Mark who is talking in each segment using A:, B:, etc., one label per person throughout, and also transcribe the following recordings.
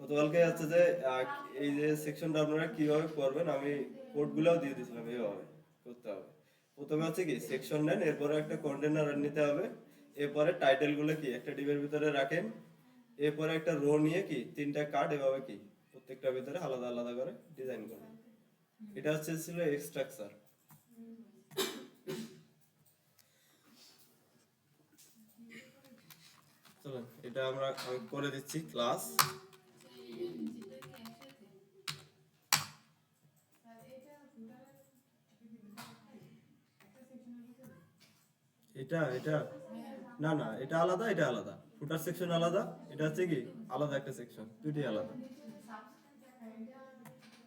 A: গতকালকে হচ্ছে যে এই যে সেকশনটা আপনারা কিভাবে করবেন আমি কোডগুলোও দিয়ে দিয়েছিলাম এইভাবে করতে হবে। প্রথমে হচ্ছে কি সেকশন নেন, এরপরে একটা কন্টেনার নিতে হবে, এরপরে টাইটেলগুলো কি একটা ডিবের ভিতরে রাখেন, এরপরে একটা রো নিয়ে কি তিনটা কার্ড এভাবে কি প্রত্যেকটা ভিতরে আলাদা আলাদা করে ডিজাইন করবেন। এটা হচ্ছে ছিল স্ট্রাকচার। চলুন এটা আমি করে দিচ্ছি ক্লাস। এটা এটা না না, এটা আলাদা এটা আলাদা, ফুটার সেকশন আলাদা, এটা হচ্ছে কি আলাদা একটা সেকশন, দুটি আলাদা।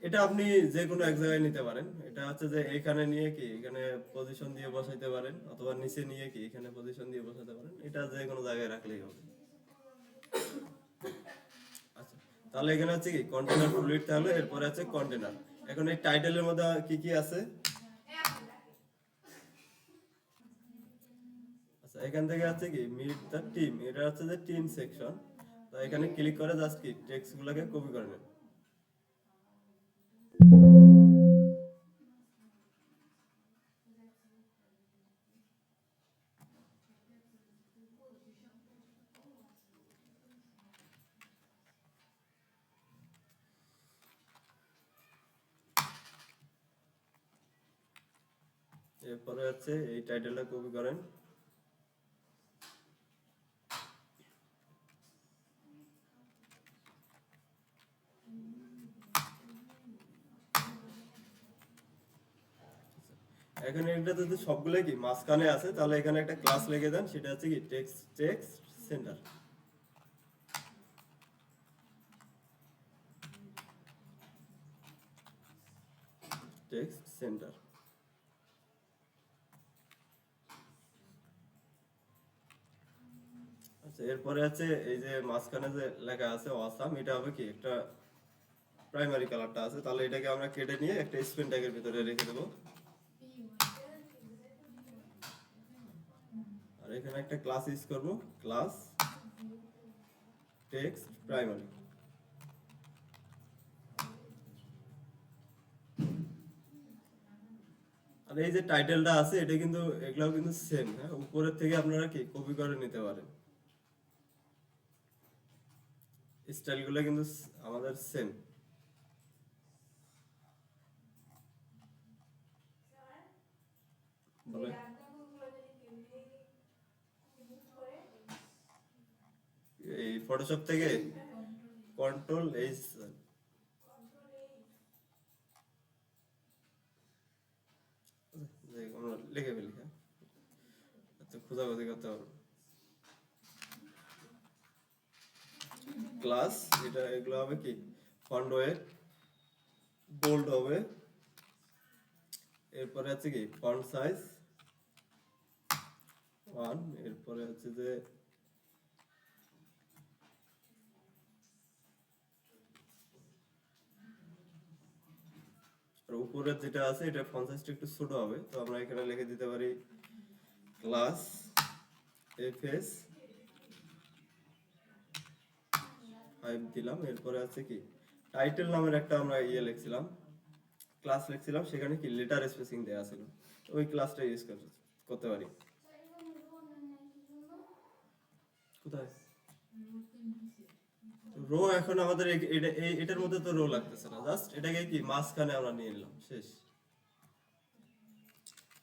A: এটা আপনি যে কোনো এক জায়গায় নিতে পারেন। এটা হচ্ছে যে এখানে নিয়ে কি এখানে পজিশন দিয়ে বসাইতে পারেন, অথবা নিচে নিয়ে কি এখানে পজিশন দিয়ে বসাতে পারেন, এটা যে কোনো জায়গায় রাখলেই হবে। আচ্ছা, তাহলে এখানে হচ্ছে কি কন্টেনার ফ্লুইড, তাহলে এরপরে আছে কন্টেনার। এখন এই টাইটেলের মধ্যে কি কি আছে? আচ্ছা, এখান থেকে আছে কি মিট দ্য টিম, এটা হচ্ছে যে টিম সেকশন। তো এখানে ক্লিক করে জাস্ট কি টেক্সট গুলোকে কপি করে নেন। এরপরে হচ্ছে এই টাইটেলটা কপি করেন। এখানে এটা যদি সবগুলো কি মাঝখানে আছে, তাহলে এখানে একটা ক্লাস লিখে দেন, সেটা হচ্ছে কি টেক্সট সেন্টার। Text centre. আচ্ছা, এরপরে আছে এই যে মাঝখানে যে লেখা আছে অসাম, এটা হবে কি একটা প্রাইমারি কালারটা আছে, তাহলে এটাকে আমরা কেটে নিয়ে একটা স্পেন ট্যাগের ভিতরে রেখে দেবো। আর এখানে একটা ক্লাস ইউজ করব, ক্লাস টেক্সট প্রাইমারি। আর এই যে টাইটেলটা আছে এটা কিন্তু এগুলাও কিন্তু সেম, হ্যাঁ, উপরের থেকে আপনারা কি কপি করে নিতে পারেন। স্টাইলগুলো কিন্তু আমাদের সেম। বলে এই ফটোশপ থেকে কন্ট্রোল এইচ আমরা লিখে ফেলি, হ্যাঁ, আচ্ছা খোঁজাখুঁজি করতে পারবো। ক্লাস এটা এগুলো হবে কি ফন্ট ওয়েট বোল্ড হবে, এরপরে আছে কি ফন্ট সাইজ 1, এরপরে হচ্ছে যে আর উপরে যেটা আছে এটা ফন্ট সাইজটা একটু ছোট হবে, তো আমরা এখানে লিখে দিতে পারি ক্লাস এফএস 5 দিলাম। এরপরে আছে কি টাইটেল নামের একটা আমরা লিখছিলাম, ক্লাস লিখছিলাম, সেখানে কি লেটার স্পেসিং দেওয়া ছিল, ওই ক্লাসটা ইউজ করতে পারি। কোথায় রো? এখন আমাদের এটার মধ্যে তো রো লাগতেছে না, জাস্ট এটাকে কি মাঝখানে আমরা নিয়ে নিলাম, শেষ।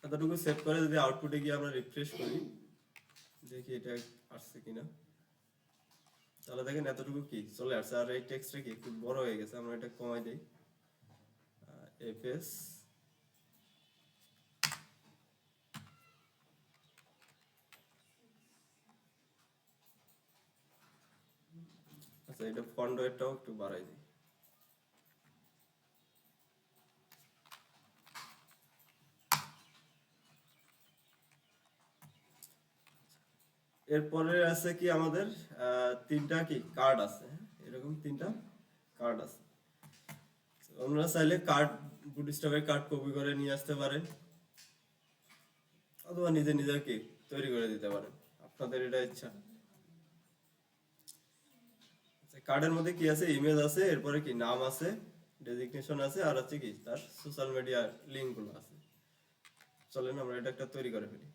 A: এতটুকু সেভ করে যদি আউটপুটে গিয়ে আমরা রিফ্রেশ করি, দেখি এটা আসছে কিনা, তাহলে দেখেন এতটুকু কি চলে আসছে। আর এই টেক্সটটা কি খুব বড় হয়ে গেছে, আমরা এটা কমাই দেই, এফএস। আচ্ছা, এটা ফন্ট ওয়েটটাও একটু বাড়াই দিই। এরপরে আছে কি আমাদের তিনটা কি কার্ড আছে, হ্যাঁ? এরকম তিনটা কার্ড আছে। আমরা চাইলে কার্ড বুটস্ট্র্যাপের কার্ড কপি করে নিয়ে আসতে পারেন, অথবা নিজে নিজে কি তৈরি করে দিতে পারেন, আপনাদের এটা ইচ্ছা। কার্ডের মধ্যে কি আছে, ইমেজ আছে, এরপরে কি নাম আছে, ডেজিগনেশন আছে, আর হচ্ছে কি তার সোশ্যাল মিডিয়া লিংক গুলো আছে। চলেন আমরা এটা একটা তৈরি করে ফেলি।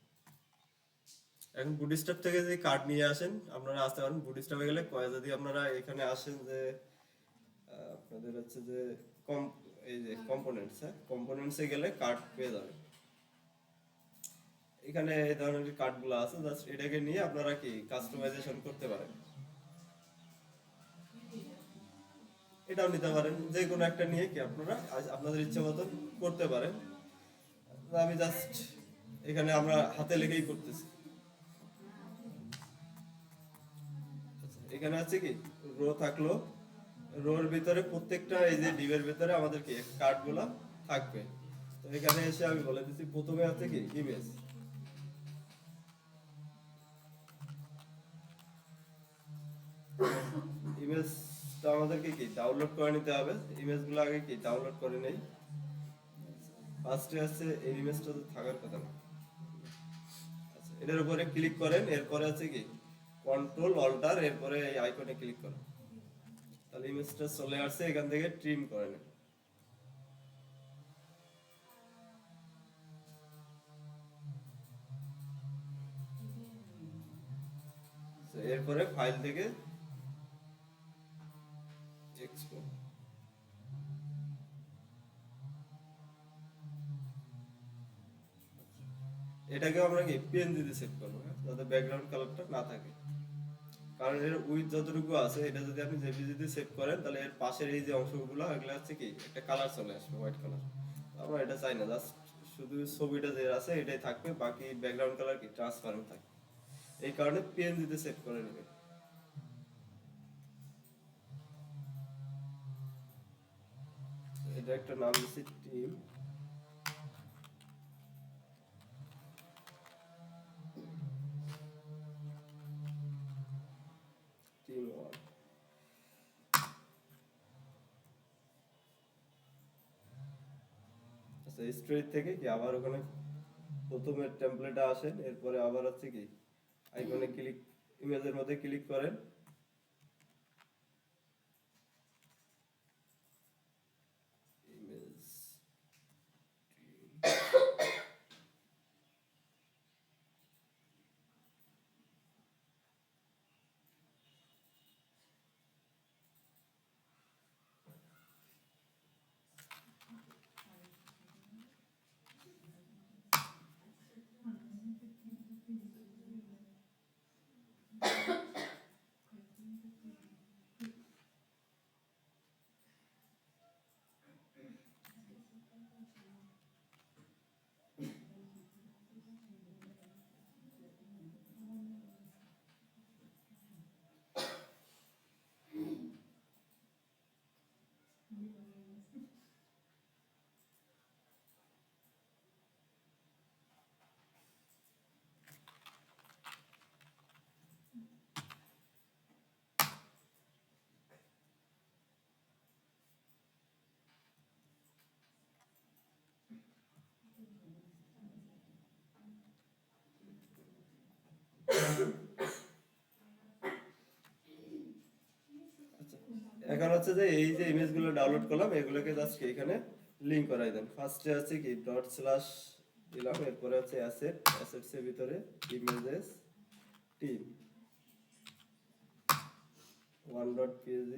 A: এখন বুটস্ট্র্যাপ থেকে যে কার্ড নিয়ে আসেন আপনারা আসতে পারেন। বুটস্ট্র্যাপে গেলে যদি আপনারা এখানে আসেন যে আপনাদের হচ্ছে যে কম এই যে কম্পোনেন্টস, হ্যাঁ কম্পোনেন্টসে গেলে কার্ড পেয়ে যাবেন। এখানে এই ধরনের কার্ডগুলো আছে, জাস্ট এটাকে নিয়ে আপনারা কি কাস্টমাইজেশন করতে পারেন। এটাও নিতে পারেন, যে কোনো একটা নিয়ে কি আপনারা আপনাদের ইচ্ছা মতন করতে পারেন। আমি জাস্ট এখানে আমরা হাতে লেখেই করতেছি। এখানে আছে কি রো থাকলো, রোর ভিতরে প্রত্যেকটা এই যে ডিবের ভিতরে আমাদের কি কার্ড গুলা থাকবে। তো এখানে এসে আমি বলে দিচ্ছি প্রথমে আছে কি ইমেজ। ইমেজটা আমাদেরকে কি ডাউনলোড করে নিতে হবে। ইমেজগুলো আগে কি ডাউনলোড করে নেই। ফার্স্টে আছে এই ইমেজটা তো থাকার কথা না। আচ্ছা, এটার উপরে ক্লিক করেন, এরপরে আছে কি কন্ট্রোল অল্টার, এরপরে এই আইকনে ক্লিক করেন, তাহলে ইমেজটা চলে আসছে। এখান থেকে ট্রিম করে নেন। এরপরে ফাইল থেকে এক্সপোর্ট, এটাকে আমরা কি পিএনজি তে সেভ করবো, হ্যাঁ? যাতে ব্যাকগ্রাউন্ড কালারটা না থাকে। কারণ এর উইথ যতটুকু আছে এটা যদি আপনি জেপিজি তে সেভ করেন তাহলে এর পাশের এই যে অংশগুলো এগুলো হচ্ছে কি একটা কালার চলে আসবে, হোয়াইট কালার। আমরা এটা চাই না, জাস্ট শুধু ছবিটা যে আছে এটাই থাকবে, বাকি ব্যাকগ্রাউন্ড কালার কি ট্রান্সপারেন্ট থাকবে। এই কারণে পিএনজি তে সেভ করে নেবেন। এটা একটা নাম দিচ্ছি টিম, টিম 1। আচ্ছা, স্টোরেজ থেকে কি আবার ওখানে প্রথমে টেমপ্লেটে আসেন, এরপরে আবার হচ্ছে কি আইকনে ক্লিক, ইমেজের মধ্যে ক্লিক করেন, ইমেজ এখন হচ্ছে যে এই যে ইমেজগুলো ডাউনলোড করলাম এগুলোকে জাস্ট এখানে লিংক করাই দেন। ফার্স্টে আছে কি ডট স্ল্যাশ দিলাম, এরপরে আছে অ্যাসেট, অ্যাসেটস এর ভিতরে ইমেজেস টিম 1.png,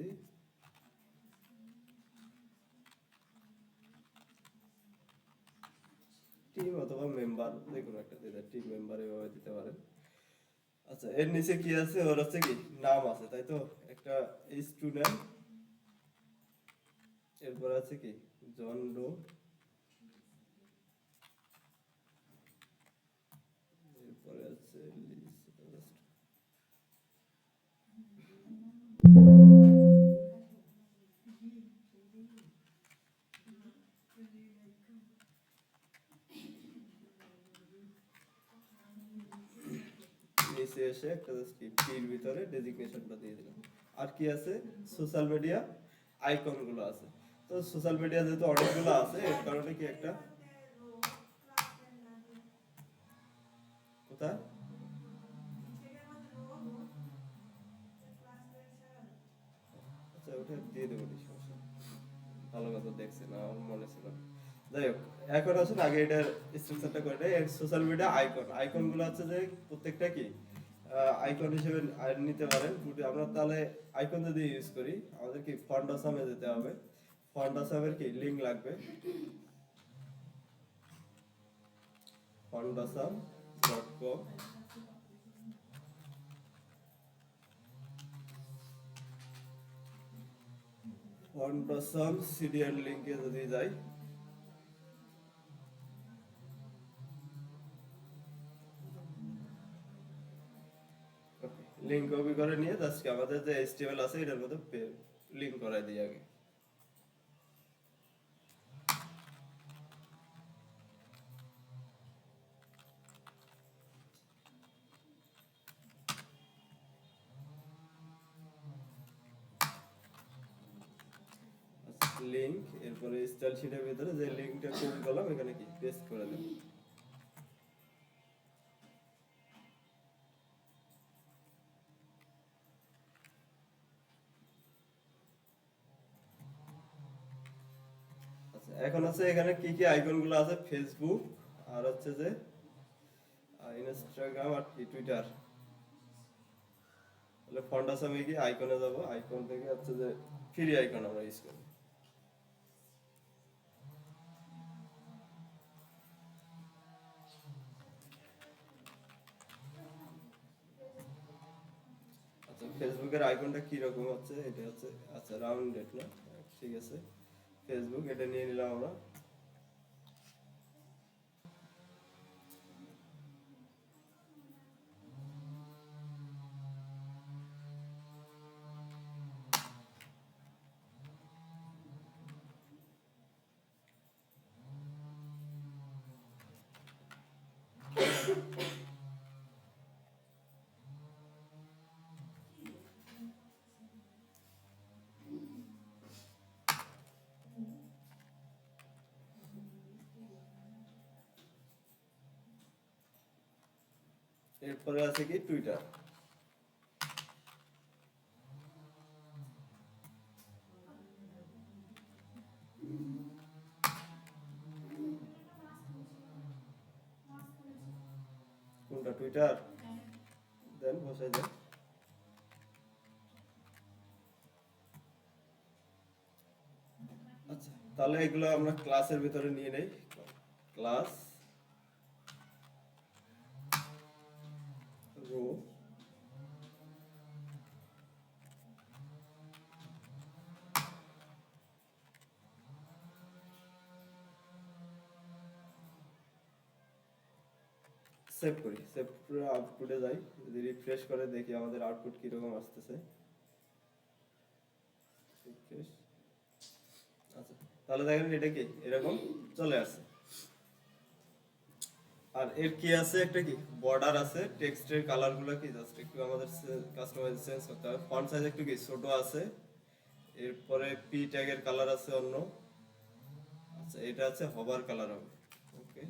A: টিম অথবা মেম্বার যে কোনো একটা দিতে, টিম মেম্বার এভাবে দিতে পারেন। আচ্ছা, এর নিচে কি আছে, ওর হচ্ছে কি নাম আছে তাই তো, একটা স্টুডেন্ট, এরপর আছে কি জন ডো, এরপরে আছে নিচে এসে একটা পির ভিতরে ডেজিগনেশনটা দিয়ে দিলাম। আর কি আছে, সোশ্যাল মিডিয়া আইকন গুলো আছে। তো সোশ্যাল মিডিয়া যেহেতু অনেকগুলো আছে এর কারণে কি একটা কোথায় ওটা দিয়ে দেবো সমস্যা নেই। ভালো কথা দেখছেন, আমার মনে ছিল না। যাই হোক, এখন আসলে আগে এটার স্ট্রাকচারটা করে নেই। সোশ্যাল মিডিয়া আইকন গুলো হচ্ছে যে প্রত্যেকটা কি আইকন হিসেবে নিতে পারেন। আমরা তাহলে আইকন যদি ইউজ করি, আমাদের কি ফন্ট আসামে যেতে হবে। ফন্ট আসামের কি লিংক লাগবে, fondasam.com। ফন্ডাসাম সিডিআর লিংকে যদি যাই, লিংক কপি করে নিয়ে জাস্ট আমাদের যে এইচটিএমএল আছে এটার মধ্যে লিংক করাই দিই আগে। লিংক, এরপরে স্টাইল শিটের ভিতরে যে লিংকটা কপি করলাম এখানে কি পেস্ট করে দেব। আচ্ছা, এখন আছে এখানে কি কি আইকন গুলো আছে, ফেসবুক আর হচ্ছে যে ইনস্টাগ্রাম আর টুইটার। তাহলে ফন্ডাসামে গিয়ে আইকনে যাব, আইকন থেকে হচ্ছে যে ফ্রি আইকন আমরা ইউজ করি। আচ্ছা, ফেসবুকের আইকনটা কি রকম হচ্ছে, এটা হচ্ছে আচ্ছা রাউন্ডেড না, ঠিক আছে। ফেসবুক এটা নিয়ে নিলাম আমরা। এরপরে আছে কি টুইটার। কোনটা টুইটার, দেন বসাই দেন। আচ্ছা, তাহলে এগুলো আমরা ক্লাসের ভিতরে নিয়ে নেই। ক্লাস রো, সেভ করি, সেভ করে আউটপুটে যাই। যদি রিফ্রেশ করে দেখি আমাদের আউটপুট কিরকম আসতেছে। রিফ্রেশ। আচ্ছা, তাহলে দেখেন এটা কি এরকম চলে আসছে। আর এর কি আছে, একটা কি বর্ডার আছে, টেক্সটের কালার গুলো কি জাস্ট একটু আমাদের কাস্টমাইজ চেঞ্জ করতে হবে। ফন্ট সাইজ একটু কি ছোট আছে। এরপরে পি ট্যাগের কালার আছে অন্য। আচ্ছা, এটা আছে হবার কালার হবে। ওকে,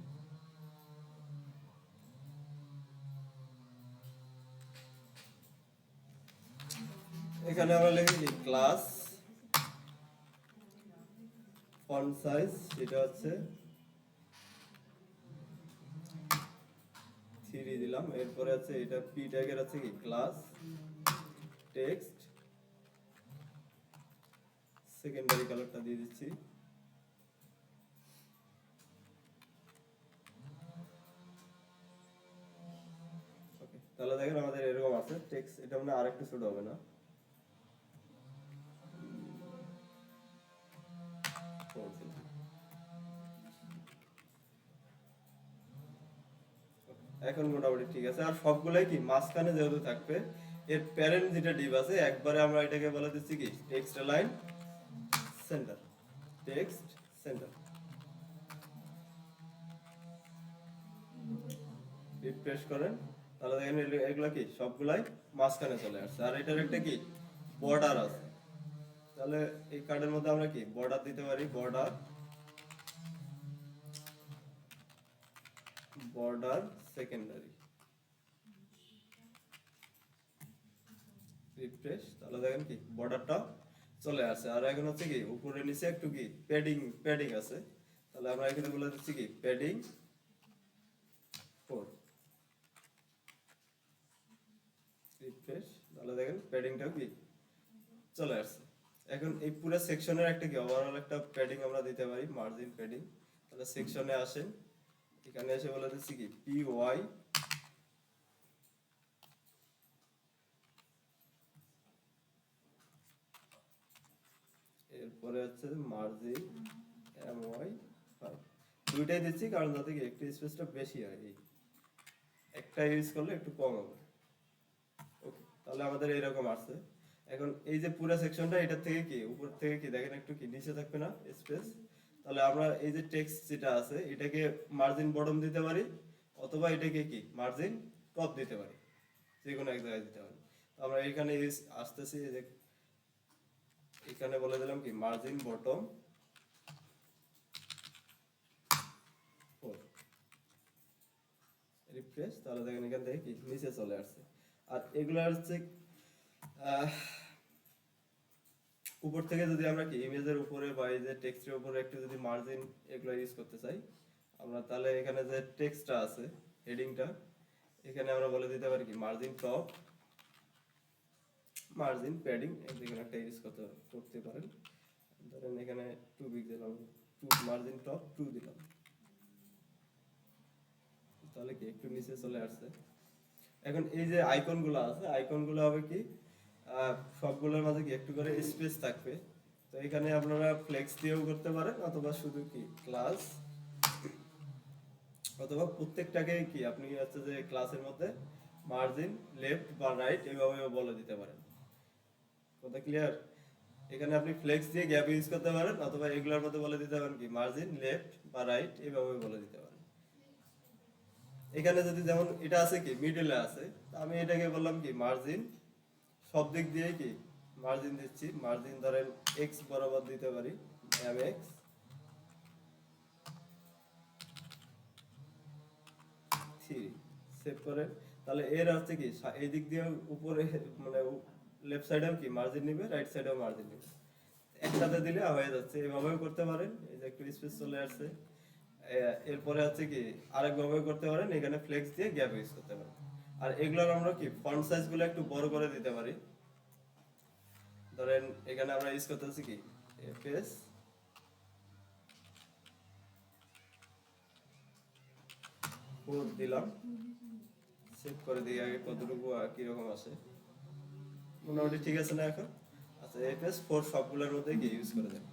A: এখানে আমরা লিখেছি ক্লাস ফন্ট সাইজ, এটা হচ্ছে 3 দিলাম। এরপরে আছে এটা পি ট্যাগের আছে কি ক্লাস টেক্সট, সেকেন্ডারি কালারটা দিয়ে দিচ্ছি। ওকে, তাহলে দেখেন আমাদের এরকম আছে টেক্সট। এটা মানে আরেকটু ছোট হবে না? এখন মোটামুটি ঠিক আছে। আর সবগুলাই কি মাঝখানে যেহেতু থাকবে, এর প্যারেন্ট যেটা ডিভ আছে একবারে আমরা এটাকে বলে দিচ্ছি কি text line centre, text centre. Refresh করেন, তাহলে দেখেন এগুলা কি সবগুলাই মাঝখানে চলে আসছে। আর এটার একটা কি বর্ডার আছে। তাহলে এই কার্ডের মধ্যে আমরা কি বর্ডার দিতে পারি, বর্ডার, বর্ডার সেকেন্ডারি। রিফ্রেশ, তাহলে দেখেন কি বর্ডারটা চলে আসে। আর এখন হচ্ছে কি উপরে নিচে একটু কি প্যাডিং প্যাডিং আছে, তাহলে আমরা এখানে বলে দিচ্ছি কি প্যাডিং 4। রিফ্রেশ, তাহলে দেখেন প্যাডিংটাও কি চলে আসছে। এখন এই পুরো সেকশনের একটা কি ওভারঅল একটা প্যাডিং আমরা দিতে পারি, মার্জিন প্যাডিং। তাহলে সেকশনে আসেন, এখানে এসে বলে দিচ্ছি কি পি ওয়াই, এরপরে হচ্ছে মার্জিন এম ওয়াই 5। দুইটাই দিচ্ছি কারণ যাতে কি একটু স্পেসটা বেশি হয়, এই একটা ইউজ করলে একটু কম হবে। ওকে, তাহলে আমাদের এরকম আসছে। এখন এই যে পুরো সেকশনটা এটা থেকে কি উপর থেকে কি দেখেন একটু কি নিচে থাকবে না স্পেস, তাহলে আমরা এই যে টেক্সট যেটা আছে এটাকে মার্জিন বটম দিতে পারি, অথবা এটাকে কি মার্জিন টপ দিতে পারি, যে কোনো এক জায়গায় দিতে পারি। তো আমরা এখানে আসতেছি, এই যে এখানে বলে দিলাম কি মার্জিন বটম 4। রিফ্রেশ, তাহলে দেখেন এখান থেকে কি নিচে চলে আসছে। আর এগুলো হচ্ছে আহ, উপর থেকে যদি আমরা কি ইমেজের উপরে বা এই যে টেক্সটের উপরে একটু যদি মার্জিন এগুলো ইউজ করতে চাই আমরা, তাহলে এখানে যে টেক্সটটা আছে হেডিংটা, এখানে আমরা বলে দিতে পারি কি মার্জিন টপ, মার্জিন প্যাডিং, যেখানে একটা ইউজ করতে পারেন। ধরেন এখানে 2 পিক দিলাম, 2 মার্জিন টপ 2 দিলাম, তাহলে কি একটু নিচে চলে আসছে। এখন এই যে আইকনগুলো আছে, আইকনগুলো হবে কি সবগুলোর মাঝে কি একটু করে স্পেস থাকবে। তো এখানে আপনারা ফ্লেক্স দিয়েও করতে পারেন, অথবা শুধু কি ক্লাস, অথবা প্রত্যেকটাকে কি আপনি হচ্ছে যে ক্লাসের মধ্যে মার্জিন লেফট বা রাইট এভাবেও বলে দিতে পারেন। কথা ক্লিয়ার? এখানে আপনি ফ্লেক্স দিয়ে গ্যাপ ইউজ করতে পারেন, অথবা এগুলোর মধ্যে বলে দিতে পারেন কি মার্জিন লেফট বা রাইট এভাবে বলে দিতে পারেন। এখানে যদি যেমন এটা আছে কি মিডলে আছে, আমি এটাকে বললাম কি মার্জিন সব দিক দিয়ে কি মার্জিন দিচ্ছি, মার্জিন ধরেন এক্স বরাবর দিতে পারি, এম এক্স 3 সেভ করে। তাহলে এর হচ্ছে কি এই দিক দিয়ে উপরে মানে লেফট সাইডেও কি মার্জিন নিবে, রাইট সাইডেও মার্জিন নিবে, একসাথে দিলে হয়ে যাচ্ছে। এভাবেও করতে পারেন, এই যে একটু স্পেস চলে আসছে। এরপরে হচ্ছে কি আরেকভাবে করতে পারেন, এখানে ফ্লেক্স দিয়ে গ্যাপ ইউজ করতে পারেন। আর এগুলোর আমরা কি ফন্ট সাইজ গুলো একটু বড় করে দিতে পারি। ধরেন এখানে আমরা ইউজ করতেছি কি এফএস 4 দিলাম, সেভ করে দিই আগে কতটুকু কিরকম আসে, মোটামুটি ঠিক আছে না এখন? আচ্ছা, এফএস 4 সবগুলোর মধ্যে কি ইউজ করে দেন।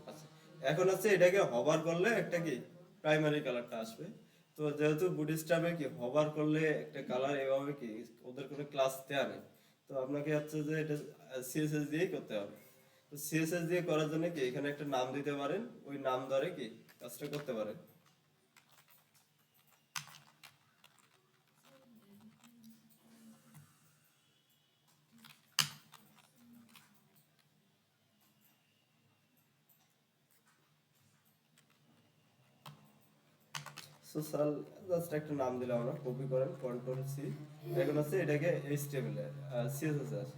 A: আচ্ছা, এখন হচ্ছে এটাকে হভার করলে একটা কি প্রাইমারি কালারটা আসবে। তো যেহেতু বুটস্ট্র্যাপে কি হভার করলে একটা কালার এভাবে কি ওদের কোনো ক্লাস দেয়া নেই, তো আপনাকে হচ্ছে যে এটা সিএসএস দিয়েই করতে হবে। তো সিএসএস দিয়ে করার জন্য কি এখানে একটা নাম দিতে পারেন, ওই নাম ধরে কি কাজটা করতে পারেন। সোশ্যাল জাস্ট একটা নাম দিলাম, আমরা কপি করেন কন্ট্রোল সি। এখন হচ্ছে এটাকে এইচটিএমএল এ সিএসএস এ আসে।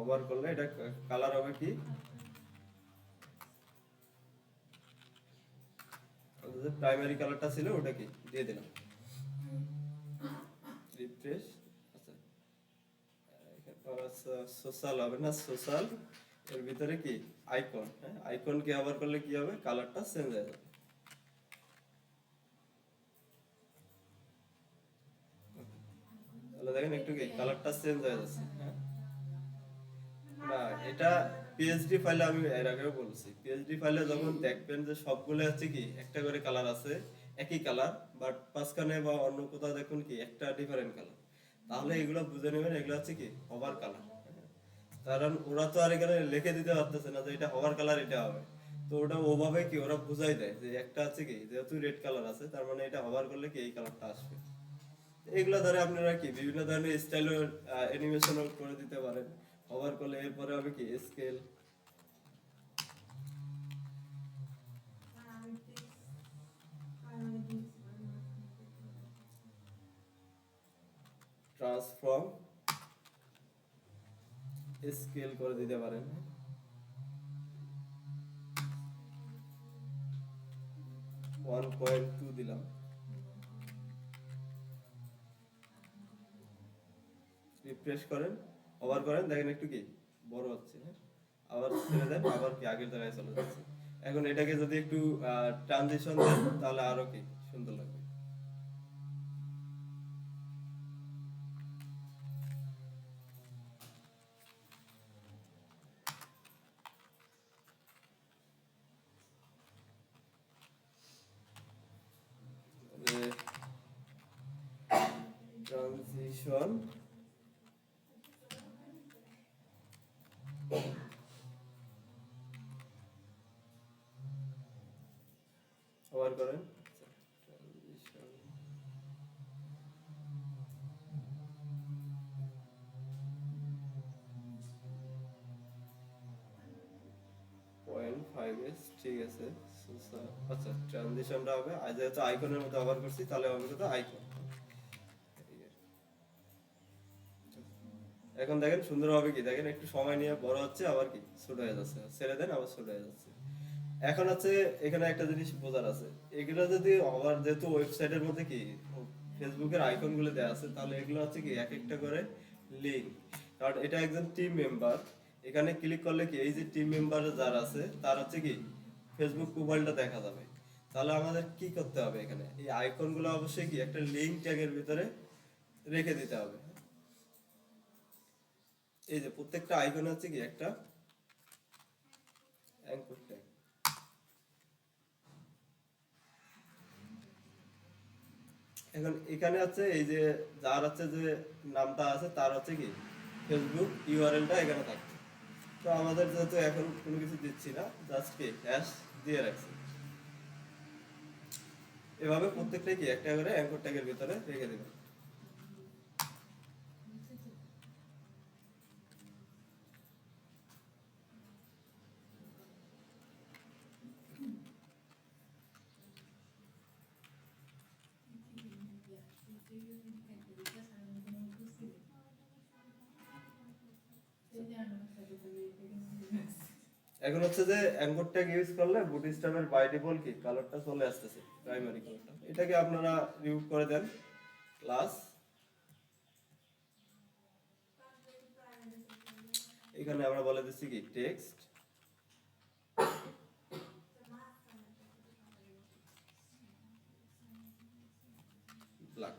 A: ওভার করলে এটা কালার হবে কি প্রাইমারি কালারটা ছিল ওটা কি দিয়ে দিলাম, রিফ্রেশ। আচ্ছা, সোশ্যাল হবে না, সোশ্যাল এর ভিতরে কি আইকন, হ্যাঁ আইকন কে আবার করলে কি হবে কালারটা চেঞ্জ হয়ে যাবে। তাহলে দেখেন একটু কি কালারটা চেঞ্জ হয়ে যাচ্ছে, হ্যাঁ। না, এটা পিএইচডি ফাইলে আমি এর আগেও বলছি, পিএইচডি ফাইলে যখন দেখবেন যে সবগুলো হচ্ছে কি একটা করে কালার আছে, একই কালার, বাট পাঁচখানে বা অন্য কোথাও দেখুন কি একটা ডিফারেন্ট কালার, তাহলে এগুলো বুঝে নেবেন এগুলো হচ্ছে কি ওভার কালার। কারণ ওরা তো আর এখানে লিখে দিতে পারতেছে না যে এটা হওয়ার কালার এটা হবে। তো ওটা ওভাবে কি ওরা বুঝাই দেয় যে একটা আছে কি যেহেতু রেড কালার আছে তার মানে এটা হওয়ার করলে কি এই কালারটা আসবে। এগুলো ধরে আপনারা কি বিভিন্ন ধরনের স্টাইলের অ্যানিমেশন করে দিতে পারেন। ওভার করলে এরপরে হবে কি স্কেল, ট্রান্সফর্ম, স্কেল করে দিতে পারেন। 1.2 দিলাম, রিফ্রেশ করেন, ওভার করেন, দেখেন একটু কি বড় হচ্ছে, হ্যাঁ আবার ছেড়ে দেন, আবার কি আগের জায়গায় চলে যাচ্ছে। এখন এটাকে যদি একটু ট্রানজিশন দেন তাহলে আরো কি সুন্দর লাগবে। ট্রানজিশন, ওভার করেন, ট্রানজিশন, 0.5s, ঠিক আছে। আচ্ছা ট্রানজিশনটা হবে আজ যেহেতু আইকনের মধ্যে ওভার করছি তাহলে হবে কত আইকন। এখন দেখেন সুন্দর হবে কি, দেখেন একটু সময় নিয়ে বড় হচ্ছে আবার কি ছোট হয়ে যাচ্ছে, ছেড়ে দেন আবার ছোট হয়ে যাচ্ছে। এখন হচ্ছে এখানে একটা জিনিস বোঝার আছে, এগুলো যদি আবার যেহেতু ওয়েবসাইটের মধ্যে কি ফেসবুকের আইকন গুলো দেওয়া আছে, তাহলে এগুলো হচ্ছে কি এক একটা করে লিঙ্ক। কারণ এটা একজন টিম মেম্বার, এখানে ক্লিক করলে কি এই যে টিম মেম্বার যারা আছে তার হচ্ছে কি ফেসবুক প্রোফাইলটা দেখা যাবে। তাহলে আমাদের কি করতে হবে, এখানে এই আইকন গুলো অবশ্যই কি একটা লিঙ্ক ট্যাগের ভিতরে রেখে দিতে হবে। এই যে প্রত্যেকটা আইকন হচ্ছে কি একটা অ্যাঙ্কর ট্যাগ। এখন এখানে আছে এই যে যার হচ্ছে যে নামটা আছে তার হচ্ছে কি ফেসবুক ইউআরএলটা এখানে থাকবে। তো আমাদের যেহেতু এখন কোনো কিছু দিচ্ছি না, জাস্ট কি হ্যাশ দিয়ে রাখছি। এভাবে প্রত্যেকটাই কি একটা করে অ্যাঙ্কর ট্যাগের ভিতরে রেখে দেবেন। এখন হচ্ছে যে অ্যাঙ্কর ট্যাগ ইউজ করলে বুটস্ট্র্যাপের বাই ডিফল্ট কি কালারটা চলে আসতেছে, প্রাইমারি কালারটা। এটাকে আপনারা রিমুভ করে দেন, ক্লাস, এখানে আমরা বলে দিচ্ছি কি টেক্সট ব্ল্যাক।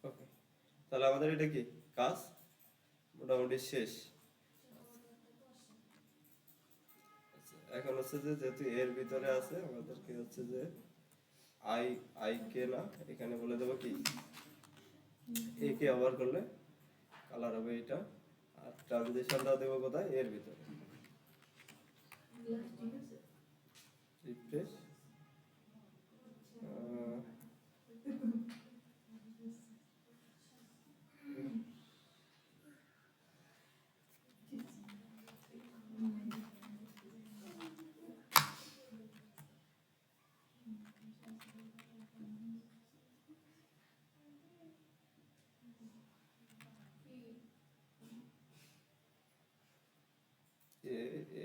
A: ওকে, তাহলে আমাদের এটা কি কাজ মোটামুটি শেষ। এখন হচ্ছে যে যেহেতু এর ভিতরে আছে আমাদেরকে হচ্ছে যে আই আই কে না, এখানে বলে দেবো কি এ কে ওভার করলে কালার হবে এটা। আর ট্রানজিশনটা দেবো কোথায়, এর ভিতরে, রিফ্রেশ।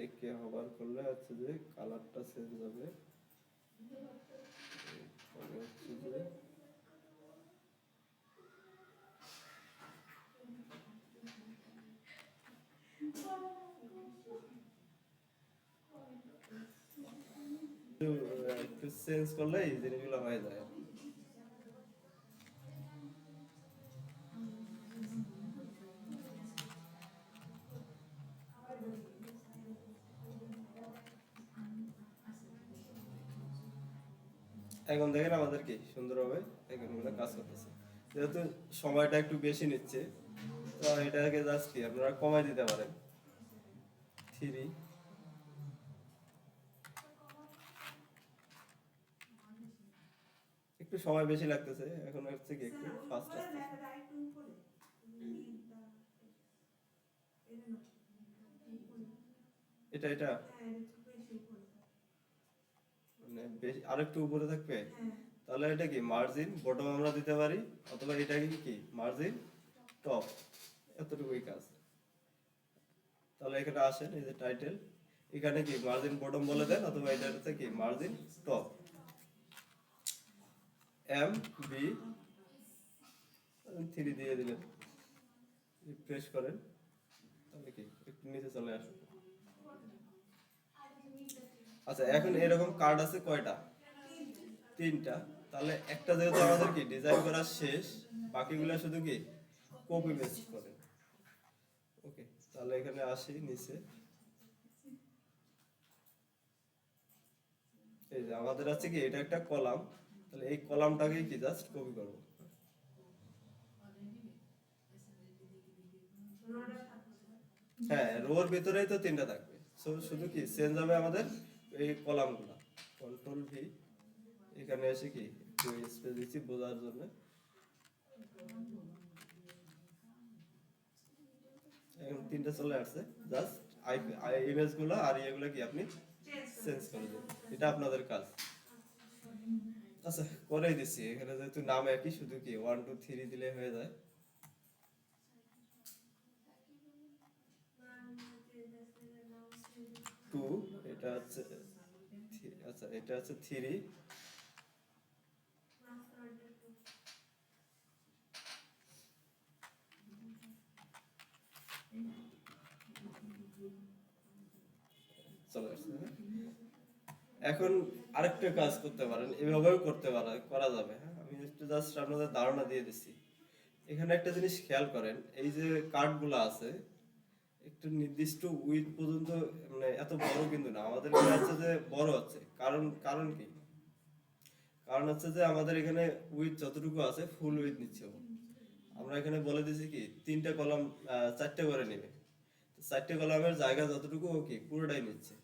A: একে হোভার করলে হচ্ছে যে কালারটা চেঞ্জ হবে। হচ্ছে যে একটু চেঞ্জ করলে এই জিনিসগুলো হয়ে যায়। এখন দেখেন আমাদের কি সুন্দরভাবে আইকনগুলো কাজ করতেছে। যেহেতু সময়টা একটু বেশি নিচ্ছে, তো এটাকে জাস্ট কি আপনারা কমাই দিতে পারেন। 3 একটু সময় বেশি লাগতেছে, এখন হচ্ছে কি একটু ফাস্ট আসতেছে। এটা মানে বেশি আরেকটু উপরে থাকবে, তাহলে এটা কি মার্জিন বটম আমরা দিতে পারি, অথবা এটা কি মার্জিন টপ, এতটুকুই কাজ। তাহলে এখানে আসেন, এই যে টাইটেল, এখানে কি মার্জিন বটম বলে দেন, অথবা এটা হচ্ছে কি মার্জিন টপ, MB 3 দিয়ে দিলেন, রিফ্রেশ করেন, তাহলে কি একটু নিচে চলে আসবে। আচ্ছা, এখন এরকম কার্ড আছে কয়টা? 3টা। তাহলে একটা যেহেতু আমাদের কি ডিজাইন করা শেষ, বাকিগুলো শুধু কি কপি পেস্ট করেন। ওকে, তাহলে এখানে আসি নিচে, এই যে আমাদের আছে কি এটা একটা কলাম, তাহলে এই কলামটাকে কি জাস্ট কপি করব। হ্যাঁ, রোর ভিতরেই তো 3টা থাকবে, সো শুধু কি চেঞ্জ হবে আমাদের এই কলামগুলো। কন্ট্রোল ভি, এখানে এসে কি একটু স্পেস দিচ্ছি বোঝার জন্য। এখন 3টা চলে আসছে, জাস্ট ইমেজগুলো আর ইয়েগুলো কি আপনি চেঞ্জ করে দেবেন, এটা আপনাদের কাজ। আচ্ছা, করেই দিচ্ছি। এখানে যেহেতু নাম একই, শুধু কি 1 2 3 দিলে হয়ে যায়। 2, এটা হচ্ছে আচ্ছা এটা হচ্ছে 3, চলে আসছে, হ্যাঁ? এখন আরেকটা কাজ করতে পারেন, এভাবেও করা যাবে, হ্যাঁ? আমি একটু জাস্ট আপনাদের ধারণা দিয়ে দিচ্ছি। এখানে একটা জিনিস খেয়াল করেন, এই যে কার্ডগুলো আছে একটু নির্দিষ্ট উইথ পর্যন্ত, মানে এত বড় কিন্তু না, আমাদের মনে হচ্ছে যে বড় আছে, কারণ কারণ কি? কারণ হচ্ছে যে আমাদের এখানে উইথ যতটুকু আছে ফুল উইথ নিচ্ছে ও। আমরা এখানে বলে দিছি কি 3টে কলাম 4টে করে নেবে, 4টে কলামের জায়গা যতটুকু ও কি পুরোটাই নিচ্ছে।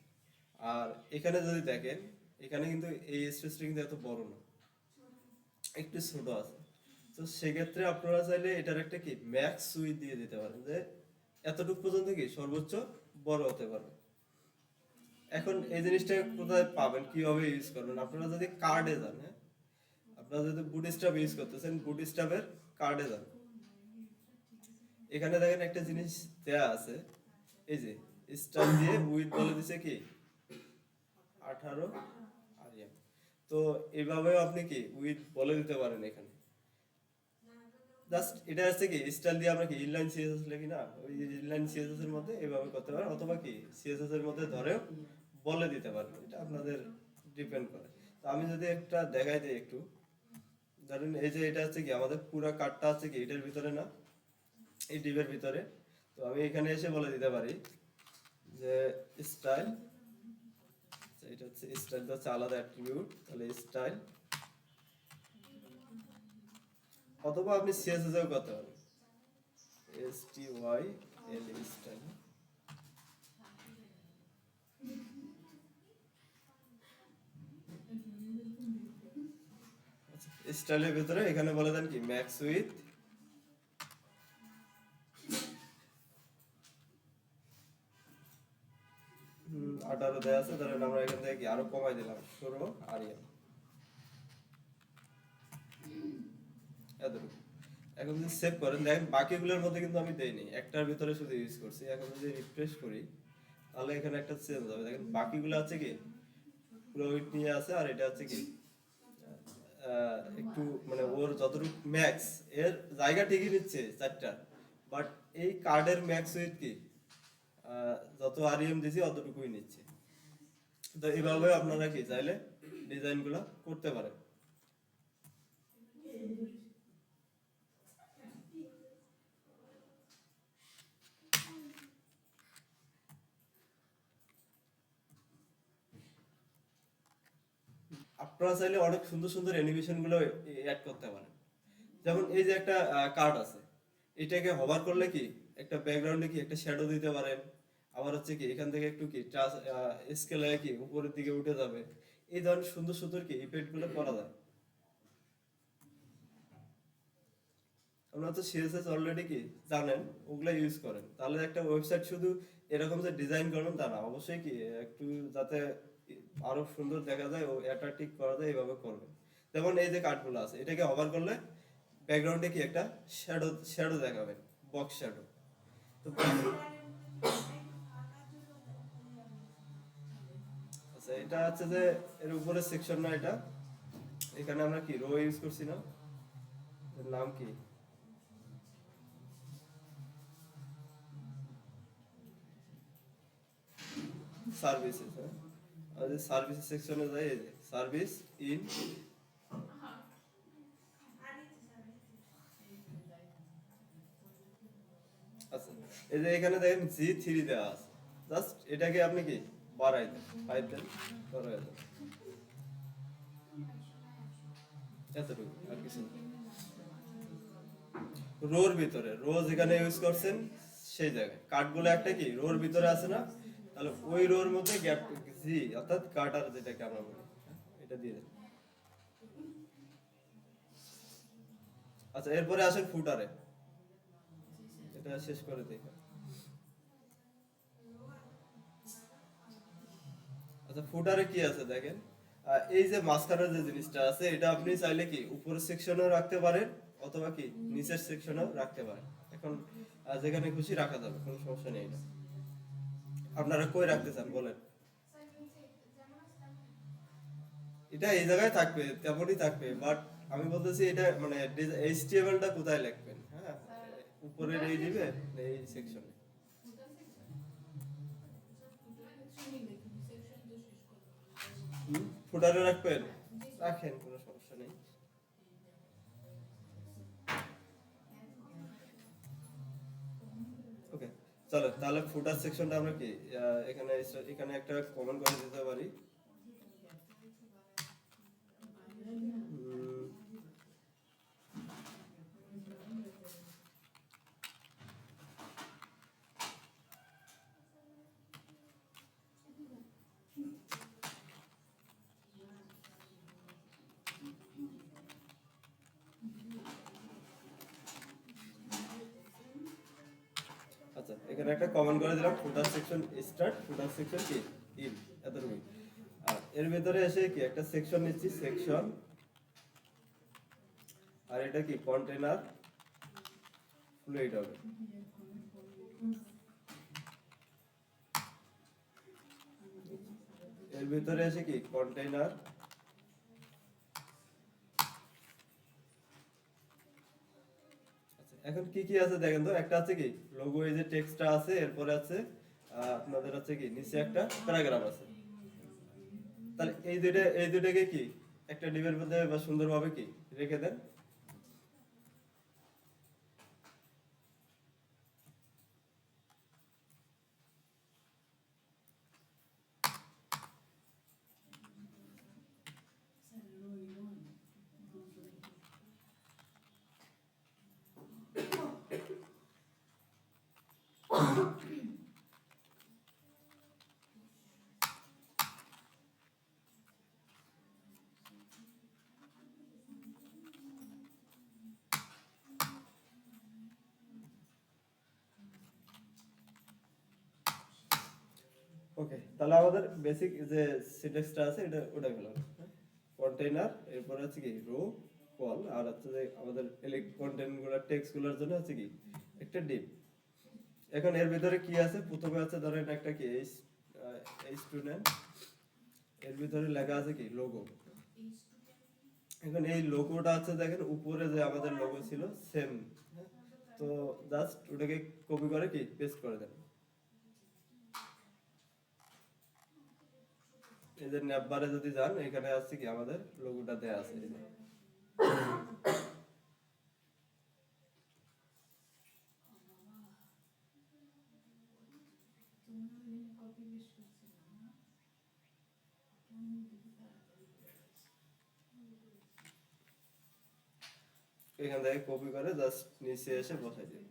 A: আর এখানে যদি দেখেন, এখানে কিন্তু এই স্পেসটা কিন্তু এত বড় না, একটু ছোট আছে। তো সেক্ষেত্রে আপনারা চাইলে এটার একটা কি ম্যাক্স উইথ দিয়ে দিতে পারেন, যে এতটুকু পর্যন্ত কি সর্বোচ্চ বড় হতে পারবে। এখন এই জিনিসটা কোথায় পাবেন, কিভাবে ইউজ করবেন? আপনারা যদি কার্ডে যান, হ্যাঁ, আপনারা যদি বুটস্ট্র্যাপ ইউজ করতেছেন, বুটস্ট্র্যাপের কার্ডে যান, এখানে দেখেন একটা জিনিস দেয়া আছে, এই যে স্টাইল দিয়ে উইথ বলে দিছে কি 18 আরিয়াম। তো এইভাবেও আপনি কি উইথ বলে দিতে পারেন এখানে। জাস্ট এটা হচ্ছে কি স্টাইল দিয়ে আমরা কি ইনলাইন সিএসএস লিখি না, ওই ইনলাইন সিএসএস এর মধ্যে এভাবে করতে পারেন, অথবা কি সিএসএস এর মধ্যে ধরেও বলে দিতে পারেন, এটা আপনাদের ডিপেন্ড করে। তো আমি যদি একটা দেখাই দিই একটু, ধরেন এই যে এটা হচ্ছে কি আমাদের পুরো কার্ডটা আছে কি এটার ভিতরে না, এই ডিপের ভিতরে। তো আমি এখানে এসে বলে দিতে পারি যে স্টাইল, এটা হচ্ছে স্টাইল, তো হচ্ছে আলাদা অ্যাট্রিবিউট, তাহলে স্টাইল, অথবা আপনি সিএসএস এও করতে পারেন, STYL স্টাইল। স্টাইলের ভিতরে এখানে বলে দেন কি ম্যাক্স উইথ 18 দেয়া আছে, ধরেন আমরা এখান থেকে কি আরো কমাই দিলাম 16 আরিয়াম, এতটুকু। এখন যদি সেভ করেন, দেখেন বাকিগুলোর মধ্যে কিন্তু আমি দেইনি, একটার ভিতরে শুধু ইউজ করছি। এখন যদি রিফ্রেশ করি, তাহলে এখানে একটা চেঞ্জ হবে, দেখেন বাকিগুলো আছে কি পুরো উইথ নিয়ে আছে, আর এটা হচ্ছে কি একটু মানে ওর যতটুকু ম্যাক্স, এর জায়গা ঠিকই নিচ্ছে 4টা, বাট এই কার্ডের ম্যাক্স উইথ কি যত আরইএম দিছি অতটুকুই নিচ্ছে। তো এইভাবে আপনারা কি চাইলে ডিজাইনগুলো করতে পারেন। আপনারা চাইলে অনেক সুন্দর সুন্দর অ্যানিমেশন গুলো অ্যাড করতে পারেন। যেমন এই যে একটা কার্ড আছে, এটাকে হভার করলে কি একটা ব্যাকগ্রাউন্ডে কি একটা শ্যাডো দিতে পারেন। আবার হচ্ছে কি এখান থেকে একটু কি স্কেলে কি উপরের দিকে উঠে যাবে। এই ধরনের সুন্দর সুন্দর কি ইফেক্ট গুলো করা যায়। আপনারা তো সিএসএস অলরেডি কি জানেন, ওগুলা ইউজ করেন। তাহলে একটা ওয়েবসাইট শুধু এরকম যে ডিজাইন করবেন তা না, অবশ্যই কি একটু যাতে আরো সুন্দর দেখা যায় ও অ্যাট্রাকটিভ করা যায় এইভাবে করবেন। যেমন এই যে কার্ডগুলো আছে, এটাকে ওভার করলে ব্যাকগ্রাউন্ডে কি একটা শ্যাডো শ্যাডো দেখাবেন, বক্স শ্যাডো। তো আচ্ছা, এটা হচ্ছে যে এর উপরে সেকশন না, এটা এখানে আমরা কি রো ইউজ করছি না, এর নাম কি সার্ভিসেস। হ্যাঁ, আর যে সার্ভিস সেকশনে যাই, এই যে সার্ভিস ইন। আচ্ছা, এই যে এখানে দেখেন G3 দেওয়া আছে, জাস্ট এটাকে আপনি কি বাড়াই দেন, 5 দেন, বড় হয়ে যাবে এতটুকু, আর কিছু না। রোর ভিতরে রো যেখানে ইউজ করছেন সেই জায়গায় কার্ডগুলো একটা কি রোর ভিতরে আছে না, তাহলে ওই রোর মধ্যে গ্যাপ জি অর্থাৎ কাটার যেটাকে আমরা বলি, এটা দিয়ে দেন। আচ্ছা, এরপরে আসেন ফুটারে, এটা শেষ করে দিই। আচ্ছা, ফুটারে কি আছে দেখেন, এই যে মাঝখানের যে জিনিসটা আছে, এটা আপনি চাইলে কি উপরের সেকশনেও রাখতে পারেন, অথবা কি নিচের সেকশনেও রাখতে পারেন। এখন যেখানে খুশি রাখা যাবে, কোনো সমস্যা নেই এটা। আপনারা কই রাখতে চান বলেন। এটা এই জায়গায় থাকবে, তেমনই থাকবে, বাট আমি বলতেছি এটা মানে এইচটিএমএলটা কোথায় লিখবেন। হ্যাঁ, উপরের এই দিবে এই সেকশনে। ফুটারে রাখবেন, রাখেন, কোনো সমস্যা নেই। ওকে, চলো তাহলে ফুটার সেকশনটা আমরা কি এখানে এখানে একটা কমেন্ট করে দিতে পারি। আচ্ছা, এখানে একটা কমেন্ট করে দিলাম, ফুটার সেকশন স্টার্ট, ফুটার সেকশন কি ইন, এতটুকুই। আর এর ভিতরে এসে কি একটা সেকশন নিচ্ছি, সেকশন, আর এটা কি কন্টেনার ফ্লুইড হবে। এর ভিতরে এসে কি কন্টেইনার, এখন কি কি আছে দেখেন তো, একটা আছে কি লোগো, এই যে টেক্সটটা আছে, এরপরে আছে আপনাদের আছে কি নিচে একটা প্যারাগ্রাফ আছে। তাহলে এই দুইটাকে কি একটা ডিবের মধ্যে বা সুন্দরভাবে কি রেখে দেন। ওকে, তাহলে আমাদের বেসিক যে সিনট্যাক্সটা আছে এটা ওটা গেল। কন্টেইনার, এরপরে আছে কি রো কল, আর হচ্ছে যে আমাদের কন্টেন্ট গুলো টেক্সট গুলোর জন্য হচ্ছে কি একটা ডিপ। এখন এর ভিতরে কি আছে, প্রথমে আছে ধরেন একটা কি এই স্টুডেন্ট, এর ভিতরে লেখা আছে কি লোগো। এখন এই লোগোটা আছে দেখেন উপরে যে আমাদের লোগো ছিল সেম, তো জাস্ট ওটাকে কপি করে কি পেস্ট করে দেন। এই যে ন্যাপবারে যদি যান, এখানে আছে কি আমাদের লোগোটা দেয়া আছে, এই যে। এখান থেকে কপি করে জাস্ট নিচে এসে বসাই দিই।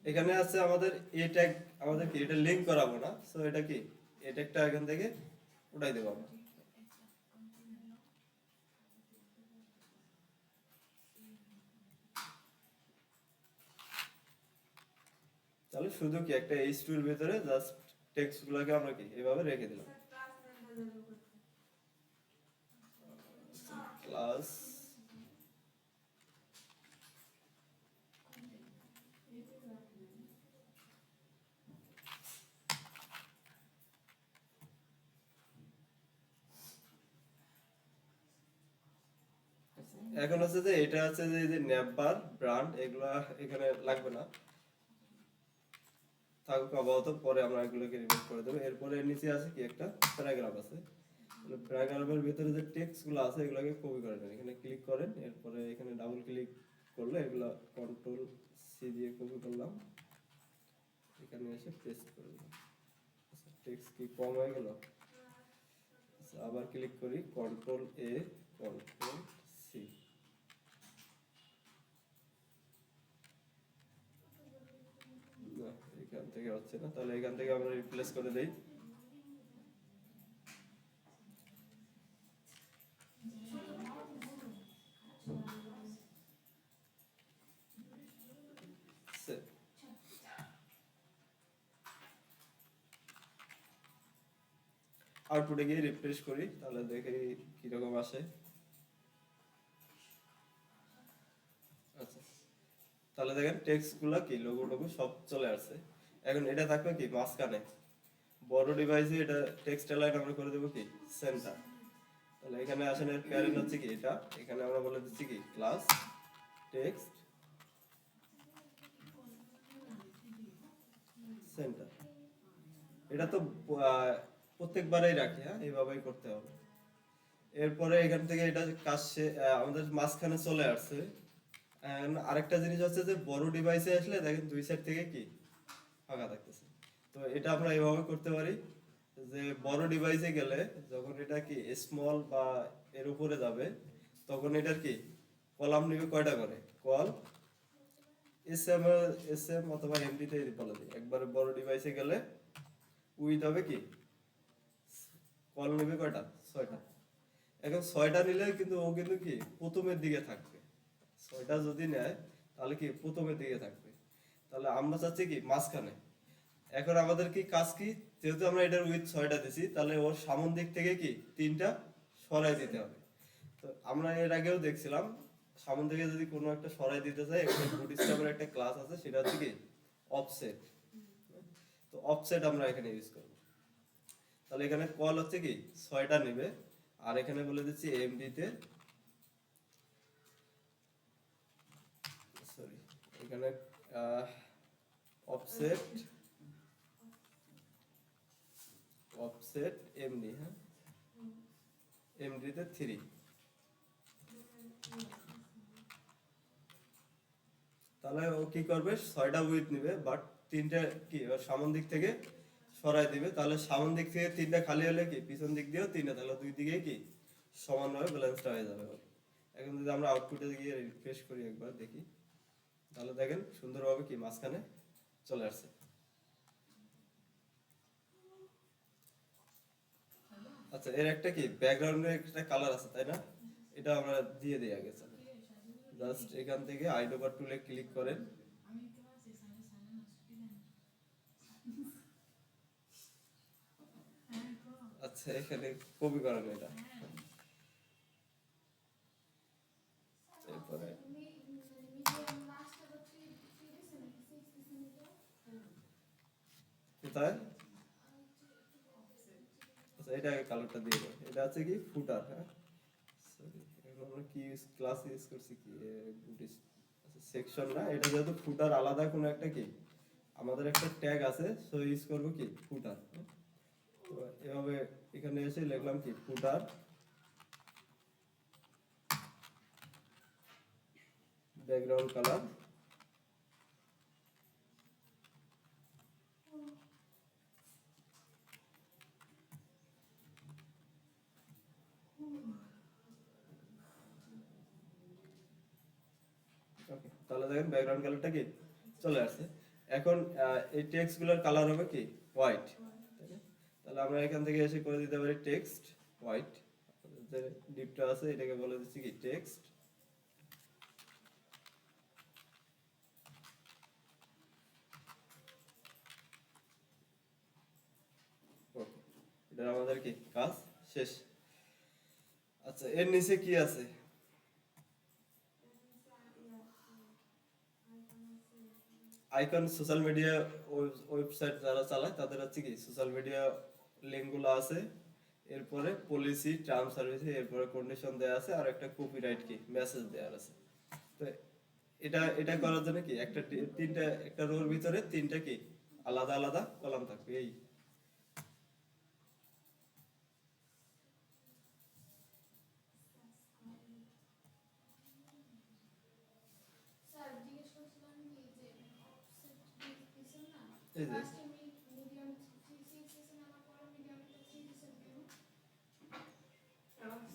A: এখানে আছে আমাদের এ ট্যাগ, আমাদের কি এটা লিংক করাবো না, সো এটা কি এ ট্যাগটা এখান থেকে উঠাই দেবো আমরা। তাহলে শুধু কি একটা H2 এর ভিতরে জাস্ট টেক্সট গুলোকে আমরা কি এভাবে রেখে দিলাম। ক্লাস এখন হচ্ছে যে এটা আছে যে এই যে নেভার ব্র্যান্ড এগুলা এখানে লাগবে না, থাকুক আপাতত, পরে আমরা এগুলোকে রিমুভ করে দেবো। এরপরে নিচে আছে কি একটা প্যারাগ্রাফ আছে, প্যারাগ্রাফের ভিতরে যে টেক্সট গুলো আছে এগুলোকে কপি করে নেন, এখানে ক্লিক করেন, এরপরে এখানে ডাবল ক্লিক করলে এগুলো কন্ট্রোল সি দিয়ে কপি করলাম, এখানে এসে পেস্ট করে দিলাম। টেক্সট কি কম হয়ে গেল? আবার ক্লিক করি, কন্ট্রোল এ, কন্ট্রোল সি। এখান থেকে হচ্ছে না, তাহলে এখান থেকে আমরা রিপ্লেস করে দেই। আউটপুটে গিয়ে রিফ্রেশ করি, তাহলে দেখি কিরকম আসে। আচ্ছা, তাহলে দেখেন টেক্সট গুলা কি লোগো টোগো সব চলে আসছে। এখন এটা থাকবে কি মাঝখানে, বড় ডিভাইসে এটা টেক্সট লাইন আমরা করে দেবো কি সেন্টার। তাহলে এখানে আসেন, এর প্যারেন্ট হচ্ছে কি এটা, এখানে আমরা বলে দিচ্ছি কি ক্লাস টেক্সট সেন্টার। এটা তো প্রত্যেকবারেই রাখি, হ্যাঁ এইভাবেই করতে হবে। এরপরে এখান থেকে এটা কাজ আমাদের মাঝখানে চলে আসছে। আরেকটা জিনিস হচ্ছে যে বড় ডিভাইসে আসলে দেখেন দুই সাইড থেকে কি ফাঁকা থাকতেছে। তো এটা আমরা এইভাবে করতে পারি যে বড় ডিভাইসে গেলে যখন এটা কি স্মল বা এর উপরে যাবে, তখন এটার কি কলাম নিবে কয়টা করে, কল এস এম অথবা এমডি তে বলা যায়। একবারে বড় ডিভাইসে গেলে উইথ হবে কি কল নিবে কয়টা, 6টা। এখন 6টা নিলে কিন্তু ও কিন্তু কি প্রথমের দিকে থাকবে, 6টা যদি নেয় তাহলে কি প্রথমের দিকে থাকবে। তাহলে আমরা চাচ্ছি কি মাঝখানে। এখন আমাদের কি কাজ কি, যেহেতু আমরা এটার উইথ 6টা দিছি, তাহলে ওর সামন দিক থেকে কি 3টা সরাই দিতে হবে। তো আমরা এর আগেও দেখছিলাম সামন থেকে যদি কোনো একটা সরাই দিতে চাই, একটা বুটস্ট্র্যাপের একটা ক্লাস আছে, সেটা হচ্ছে কি অফসেট। তো অফসেট আমরা এখানে ইউজ করব। তাহলে এখানে কল হচ্ছে কি 6টা নেবে, আর এখানে বলে দিচ্ছি এমডি তে, সরি এখানে অফসেট অফসেট এমডি, হ্যাঁ এমডি তে 3। তাহলে ও কি করবে 6টা উইথ নিবে, বাট 3টা কি ওর সামন দিক থেকে সরাই দিবে। তাহলে সামন দিক থেকে 3টা খালি হলে কি পিছন দিক দিয়েও 3টা, তাহলে দুই দিকে কি সমানভাবে ব্যালেন্সটা হয়ে যাবে। এখন যদি আমরা আউটপুটে গিয়ে রিফ্রেশ করি একবার দেখি, তাহলে দেখেন সুন্দরভাবে কি মাঝখানে চলে আসছে। আচ্ছা, এর একটা কি ব্যাকগ্রাউন্ডে একটা কালার আছে তাই না, এটা আমরা দিয়ে দিই আগে। জাস্ট এখান থেকে আইডোবার টুলে ক্লিক করেন, আচ্ছা এখানে কপি করেন এটা, এরপরে কোথায়, আচ্ছা এটা কালারটা দিয়ে দেবো। এটা আছে কি ফুটার, হ্যাঁ সরি এখন আমরা কি ক্লাস ইউজ করছি কি সেকশন না, এটা যেহেতু ফুটার আলাদা কোনো একটা কি আমাদের একটা ট্যাগ আছে, সো ইউজ করবো কি ফুটার। তো এভাবে এখানে এসে লিখলাম কি ফুটার ব্যাকগ্রাউন্ড কালার, তাহলে দেখেন ব্যাকগ্রাউন্ড কালারটা কি চলে আসছে। এখন এই টেক্সট গুলোর কালার হবে কি হোয়াইট, তাই না? তাহলে আমরা এখান থেকে এসে করে দিতে পারি টেক্সট হোয়াইট, যে ডিপটা আছে এটাকে বলে দিচ্ছি কি টেক্সট। ওকে, এটা আমাদের কি কাজ শেষ। আচ্ছা, এর নিচে কি আছে? আইকন সোশ্যাল মিডিয়া ওয়েবসাইট যারা চালায় তাদের হচ্ছে কি সোশ্যাল মিডিয়া লিঙ্কগুলো আছে, এরপরে পলিসি টার্ম সার্ভিস, এরপরে কন্ডিশন দেয়া আছে, আর একটা কপিরাইট কি মেসেজ দেওয়ার আছে। তো এটা এটা করার জন্য কি একটা তিনটা একটা রোর ভিতরে তিনটা কি আলাদা আলাদা কলাম থাকবে এই। এই যে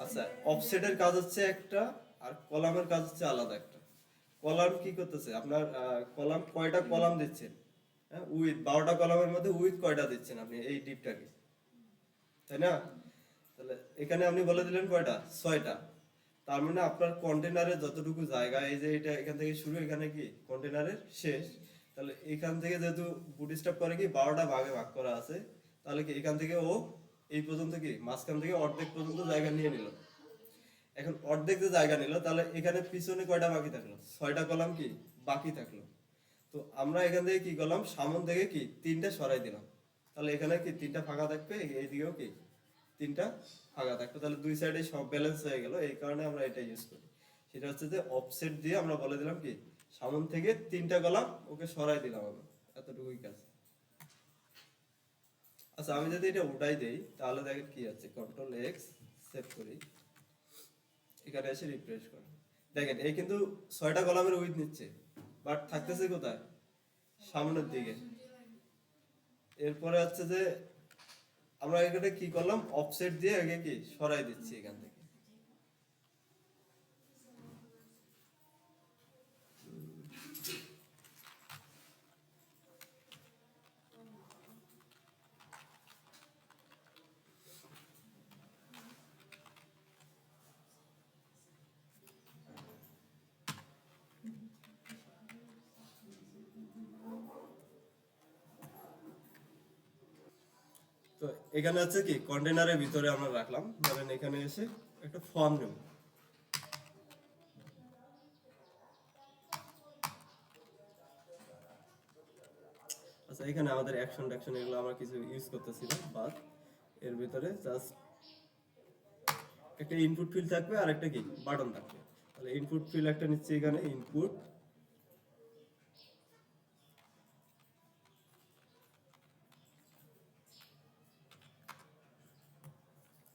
A: আচ্ছা, অফসেটের কাজ হচ্ছে একটা, আর কলামের কাজ হচ্ছে আলাদা একটা। কলাম কি করতেছে আপনার, কলাম কয়টা কলাম দিচ্ছেন, হ্যাঁ উইথ 12টা কলামের মধ্যে উইথ কয়টা দিচ্ছেন আপনি এই ডিপটাকে, তাই না? তাহলে এখানে আপনি বলে দিলেন কয়টা, 6টা। তার মানে আপনার কন্টেনারের যতটুকু জায়গা, এই যে এটা এখান থেকে শুরু, এখানে কি কন্টেনারের শেষ। তাহলে এখান থেকে যেহেতু বুটস্ট্র্যাপ করে কি 12টা ভাগে ভাগ করা আছে, তাহলে কি এখান থেকে ও এই পর্যন্ত কি মাঝখান থেকে অর্ধেক পর্যন্ত জায়গা নিয়ে নিল। এখন অর্ধেক যে জায়গা নিল, তাহলে এখানে পিছনে কয়টা বাকি থাকলো, 6টা কলাম কি বাকি থাকলো। তো আমরা এখান থেকে কি করলাম, সামন থেকে কি 3টা সরাই দিলাম, তাহলে এখানে কি 3টা ফাঁকা থাকবে, এইদিকেও কি 3টা ফাঁকা থাকবে, তাহলে দুই সাইডে সব ব্যালেন্স হয়ে গেল। এই কারণে আমরা এটা ইউজ করি। সেটা হচ্ছে যে অফসেট দিয়ে আমরা বলে দিলাম কি সামন থেকে 3টা কলাম ওকে সরাই দিলাম আমি, এতটুকুই কাজ। আচ্ছা, আমি যদি এটা উঠাই দেই তাহলে দেখেন কি আছে, কন্ট্রোল এক্স সেভ করি, এখানে এসে রিফ্রেশ করি, দেখেন এই কিন্তু 6টা কলামের উইথ নিচ্ছে, বাট থাকতেছে কোথায়, সামনের দিকে। এরপরে হচ্ছে যে আমরা এখানে কি করলাম, অফসেট দিয়ে আগে কি সরাই দিচ্ছি এখান থেকে। তো এখানে হচ্ছে কি কন্টেনারের ভিতরে আমরা রাখলাম, ধরেন এখানে এসে একটা ফর্ম নেব। আচ্ছা, এখানে আমাদের অ্যাকশন ট্যাকশন এগুলো আমরা কিছু ইউজ করতেছি না, বাট এর ভিতরে জাস্ট একটা ইনপুট ফিল্ড থাকবে আর একটা কি বাটন থাকবে। তাহলে ইনপুট ফিল্ড একটা নিচ্ছে এখানে ইনপুট,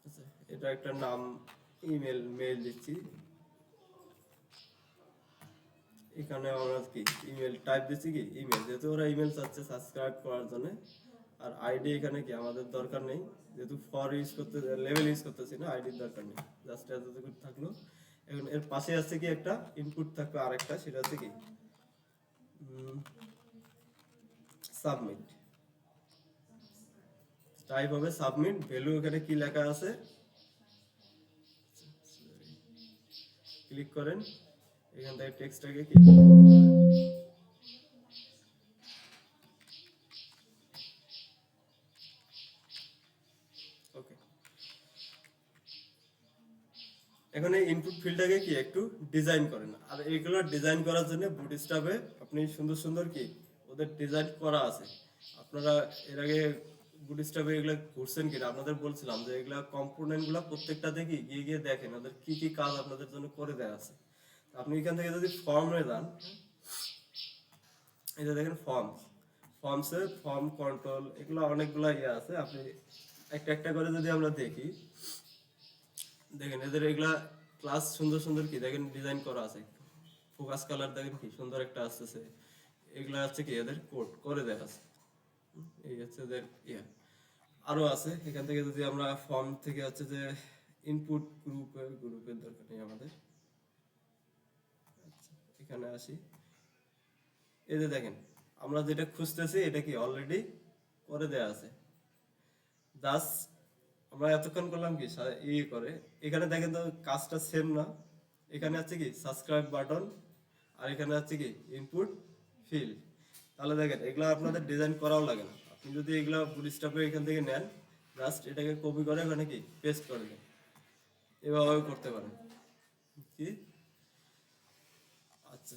A: আচ্ছা এটা একটা নাম ইমেল মেল দিচ্ছি, এখানে আমরা কি ইমেল টাইপ দিচ্ছি কি ইমেল, যেহেতু ওরা ইমেল চাচ্ছে সাবস্ক্রাইব করার জন্য। আর আইডি এখানে কি আমাদের দরকার নেই, যেহেতু ফর ইউজ করতে লেভেল ইউজ করতেছি না, আইডির দরকার নেই, জাস্ট এতটুকু থাকলো। এখন এর পাশে আছে কি একটা ইনপুট থাকবে আরেকটা, সেটা হচ্ছে কি সাবমিট, টাইপ হবে সাবমিট, ভ্যালু এখানে কি লেখা আছে ক্লিক করেন, এখান থেকে টেক্সটটাকে কি ওকে। এখন এই ইনপুট ফিল্ডটাকে কি একটু ডিজাইন করেন, আর এইগুলো ডিজাইন করার জন্য বুটস্ট্র্যাপে আপনি সুন্দর সুন্দর কি ওদের ডিজাইন করা আছে। আপনারা এর আগে বুটস্ট্র্যাপে এগুলো ঘুরছেন কিনা, আপনাদের বলছিলাম যে এগুলা কম্পোনেন্ট গুলা প্রত্যেকটা দেখি গিয়ে গিয়ে দেখেন ওদের কি কি কাজ আপনাদের জন্য করে দেওয়া আছে। আপনি এখান থেকে যদি ফর্মে যান, এই যে দেখেন ফর্ম, ফর্মসে ফর্ম কন্ট্রোল এগুলো অনেকগুলো ইয়ে আছে। আপনি একটা একটা করে যদি আমরা দেখি, দেখেন এদের এগুলা ক্লাস সুন্দর সুন্দর কি দেখেন ডিজাইন করা আছে, ফোকাস কালার দেখেন কি সুন্দর একটা আসতেছে, এগুলা হচ্ছে কি এদের কোড করে দেওয়া আছে। এই হচ্ছে এদের ইয়া, আরো আছে। এখান থেকে যদি আমরা ফর্ম থেকে হচ্ছে যে ইনপুট গ্রুপের দরকার নেই আমাদের। আচ্ছা, এখানে আসি, এই যে দেখেন আমরা যেটা খুঁজতেছি এটা কি অলরেডি করে দেয়া আছে। জাস্ট আমরা এতক্ষণ করলাম কি করে এখানে দেখেন তো কাজটা সেম না। এখানে আছে কি সাবস্ক্রাইব বাটন, আর এখানে আছে কি ইনপুট ফিল্ড। তাহলে দেখেন এগুলো আপনাদের ডিজাইন করাও লাগে না। আপনি যদি এগুলো বুটস্ট্র্যাপে এখান থেকে নেন, জাস্ট এটাকে কপি করে ওখানে কি পেস্ট করে দেন, এভাবেও করতে পারেন। কি আচ্ছা,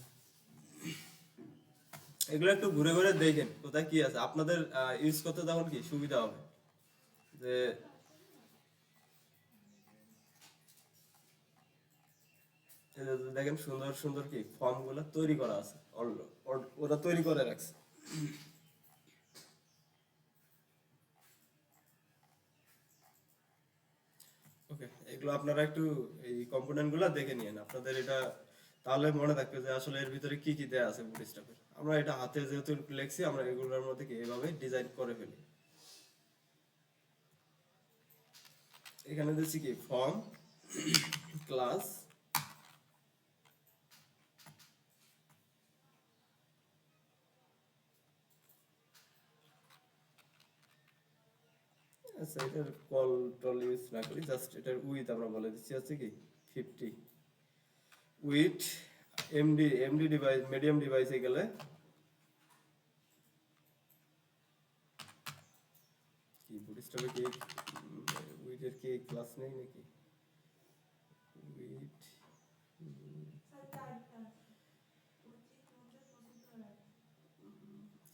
A: এগুলো একটু ঘুরে ঘুরে দেখেন কোথায় কি আছে, আপনাদের ইউজ করতে তখন কি সুবিধা হবে। যে এই যে দেখেন সুন্দর সুন্দর কি ফর্ম গুলো তৈরি করা আছে, ওরা তৈরি করে রাখছে। ওকে, এগুলো আপনারা একটু এই কম্পোনেন্ট গুলা দেখে নিয়েন আপনাদের এটা, তাহলে মনে থাকবে যে আসলে এর ভিতরে কি কি দেয়া আছে বুটস্ট্র্যাপের। আমরা এটা হাতে যেহেতু লিখছি, আমরা এগুলোর মধ্যে কি এভাবে ডিজাইন করে ফেলি। এখানে দিচ্ছি কি ফর্ম, ক্লাস, আচ্ছা এটার কল টল ইউজ না করি, জাস্ট এটার উইথ আমরা বলে দিচ্ছি আছে কি 50, উইথ এমডি ডিভাইস মিডিয়াম ডিভাইসে গেলে কি বুটস্ট্র্যাপে কি উইথের কি ক্লাস নেই নাকি, উইথ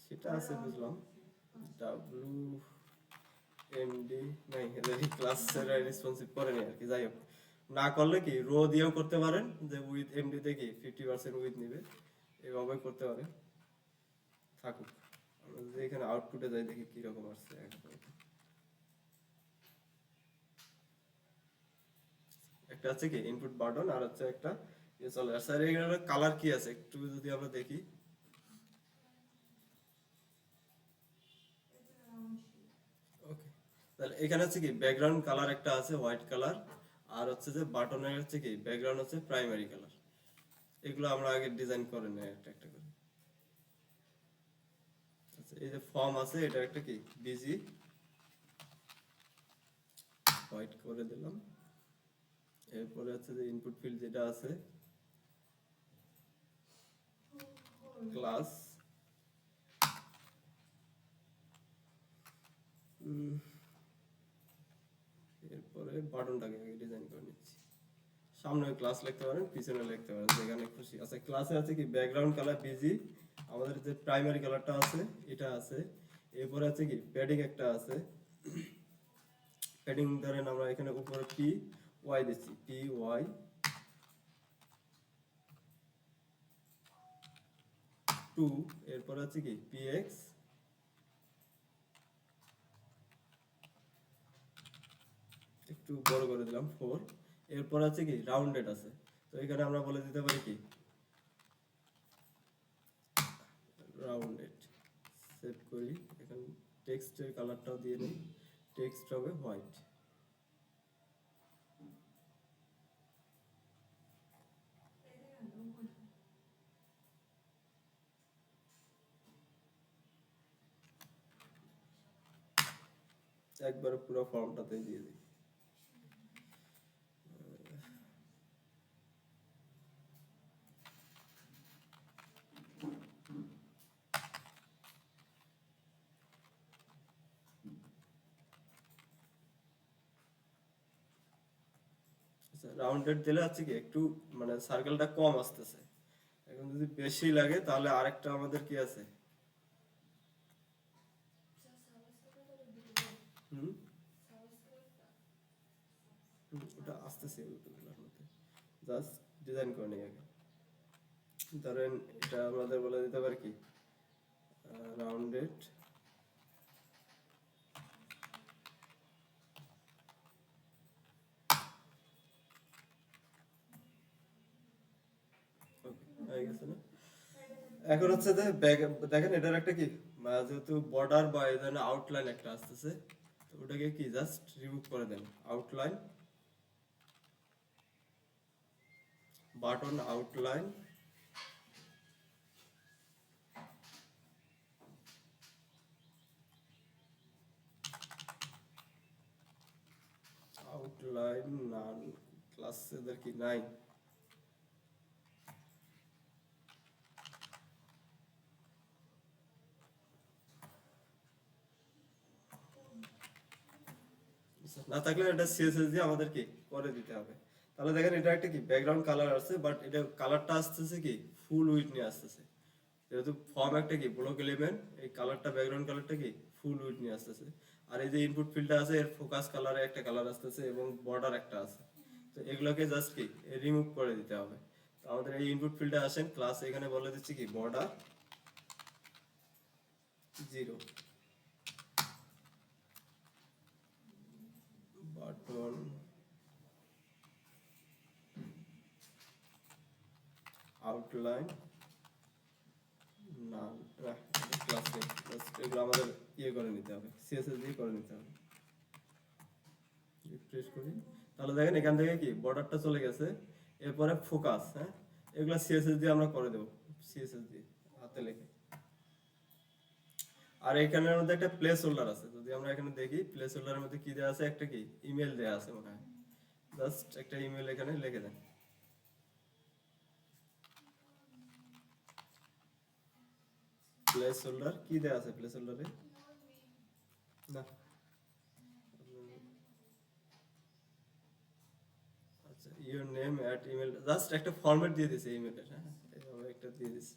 A: সেটা আছে বুঝলাম, ডাব্লু এমডি নাই, এদের ক্লাস রেসপন্সিভ করেনি আর কি। যাই হোক, না করলে কি রো দিয়েও করতে পারেন, যে উইথ এমডি তে কি 50% উইথ নিবে, এভাবে করতে পারেন। থাকুক, আমরা যদি এখানে আউটপুটে যাই দেখি কি রকম আসছে। একটা আছে কি ইনপুট বাটন, আর হচ্ছে একটা চলে আসছে। আর এখানে কালার কি আছে একটু যদি আমরা দেখি। ওকে, তাহলে এখানে হচ্ছে কি ব্যাকগ্রাউন্ড কালার একটা আছে হোয়াইট কালার, আর হচ্ছে যে বাটনের হচ্ছে কি ব্যাকগ্রাউন্ড হচ্ছে প্রাইমারি কালার। এগুলো আমরা আগে ডিজাইন করে নেই একটা একটা করে। আচ্ছা, এই যে ফর্ম আছে এটা একটা কি বিজি হোয়াইট করে দিলাম। এরপরে হচ্ছে যে ইনপুট ফিল্ড যেটা আছে ক্লাস, এরপরে বাটনটাকে আগে ডিজাইন করে নিচ্ছি। সামনে ক্লাস লিখতে পারেন, পিছনে লিখতে পারেন, যেখানে খুশি। আচ্ছা, ক্লাসে আছে কি ব্যাকগ্রাউন্ড কালার বিজি, আমাদের যে প্রাইমারি কালারটা আছে এটা আছে। এরপরে আছে কি প্যাডিং একটা আছে, প্যাডিং ধরেন আমরা এখানে উপরে পি ওয়াই দিচ্ছি, পি ওয়াই 2, এরপরে আছে কি পি এক্স একটু বড় করে দিলাম 4, এরপর আছে কি রাউন্ডেড আছে। তো এখানে আমরা বলে দিতে পারি কি রাউন্ডেড। সেভ করি, এখানে টেক্সটের কালারটাও দিয়ে নিই, টেক্সট হবে হোয়াইট। একবারে পুরো ফর্মটাতে দিয়ে দিই। রাউন্ডেড দিলে হচ্ছে কি একটু মানে সার্কেলটা কম আসতেছে। এখন যদি বেশি লাগে তাহলে আরেকটা আমাদের কি আছে, হুম ওটা আসতেছে ওগুলোর মধ্যে, জাস্ট ডিজাইন করে নিই আগে। ধরেন এটা আমাদের বলে দিতে পারি কি রাউন্ডেড, হয়ে গেছে না? এখন হচ্ছে যে দেখেন এটার একটা কি যেহেতু বর্ডার বা এই ধরনের আউটলাইন একটা আসতেছে, তো ওটাকে কি জাস্ট রিমুভ করে দেন। আউটলাইন, বাটন আউটলাইন, আউটলাইন নান ক্লাস এদের কি নাই? না থাকলে এটা সিএসএস দিয়ে আমাদের কি করে দিতে হবে। তাহলে দেখেন এটা একটা কি ব্যাকগ্রাউন্ড কালার আছে, বাট এটা কালারটা আসতেছে কি ফুল উইডথ নিয়ে আসতেছে। যেহেতু ফর্ম একটা কি ব্লক এলিমেন্ট, এই কালারটা ব্যাকগ্রাউন্ড কালারটা কি ফুল উইডথ নিয়ে আসতেছে। আর এই যে ইনপুট ফিল্ডটা আছে এর ফোকাস কালারে একটা কালার আসতেছে এবং বর্ডার একটা আছে। তো এগুলোকে জাস্ট কি রিমুভ করে দিতে হবে। তো আমাদের এই ইনপুট ফিল্ডে আসেন, ক্লাস এখানে বলে দিচ্ছি কি বর্ডার 0, বাটন আউটলাইন না, ক্লাস এগুলো আমাদের ইয়ে করে নিতে হবে, সিএসএস দিয়ে করে নিতে হবে। রিফ্রেশ করি, তাহলে দেখেন এখান থেকে কি বর্ডারটা চলে গেছে। এরপরে ফোকাস, হ্যাঁ এগুলো সিএসএস দিয়ে আমরা করে দেবো, সিএসএস দিয়ে হাতে লিখে। আর এখানের মধ্যে একটা প্লেস হোল্ডার আছে, যদি আমরা এখানে দেখি প্লেস হোল্ডারের মধ্যে কি দেওয়া আছে, একটা কি ইমেল দেওয়া আছে মনে হয়। জাস্ট একটা ইমেল এখানে লিখে দেন। প্লেস হোল্ডার কি দেওয়া আছে প্লেস হোল্ডারে? না, আচ্ছা your name at email, just একটা ফরম্যাট দিয়ে দিয়েছে ইমেলের, হ্যাঁ এইভাবে একটা দিয়ে দিয়েছে।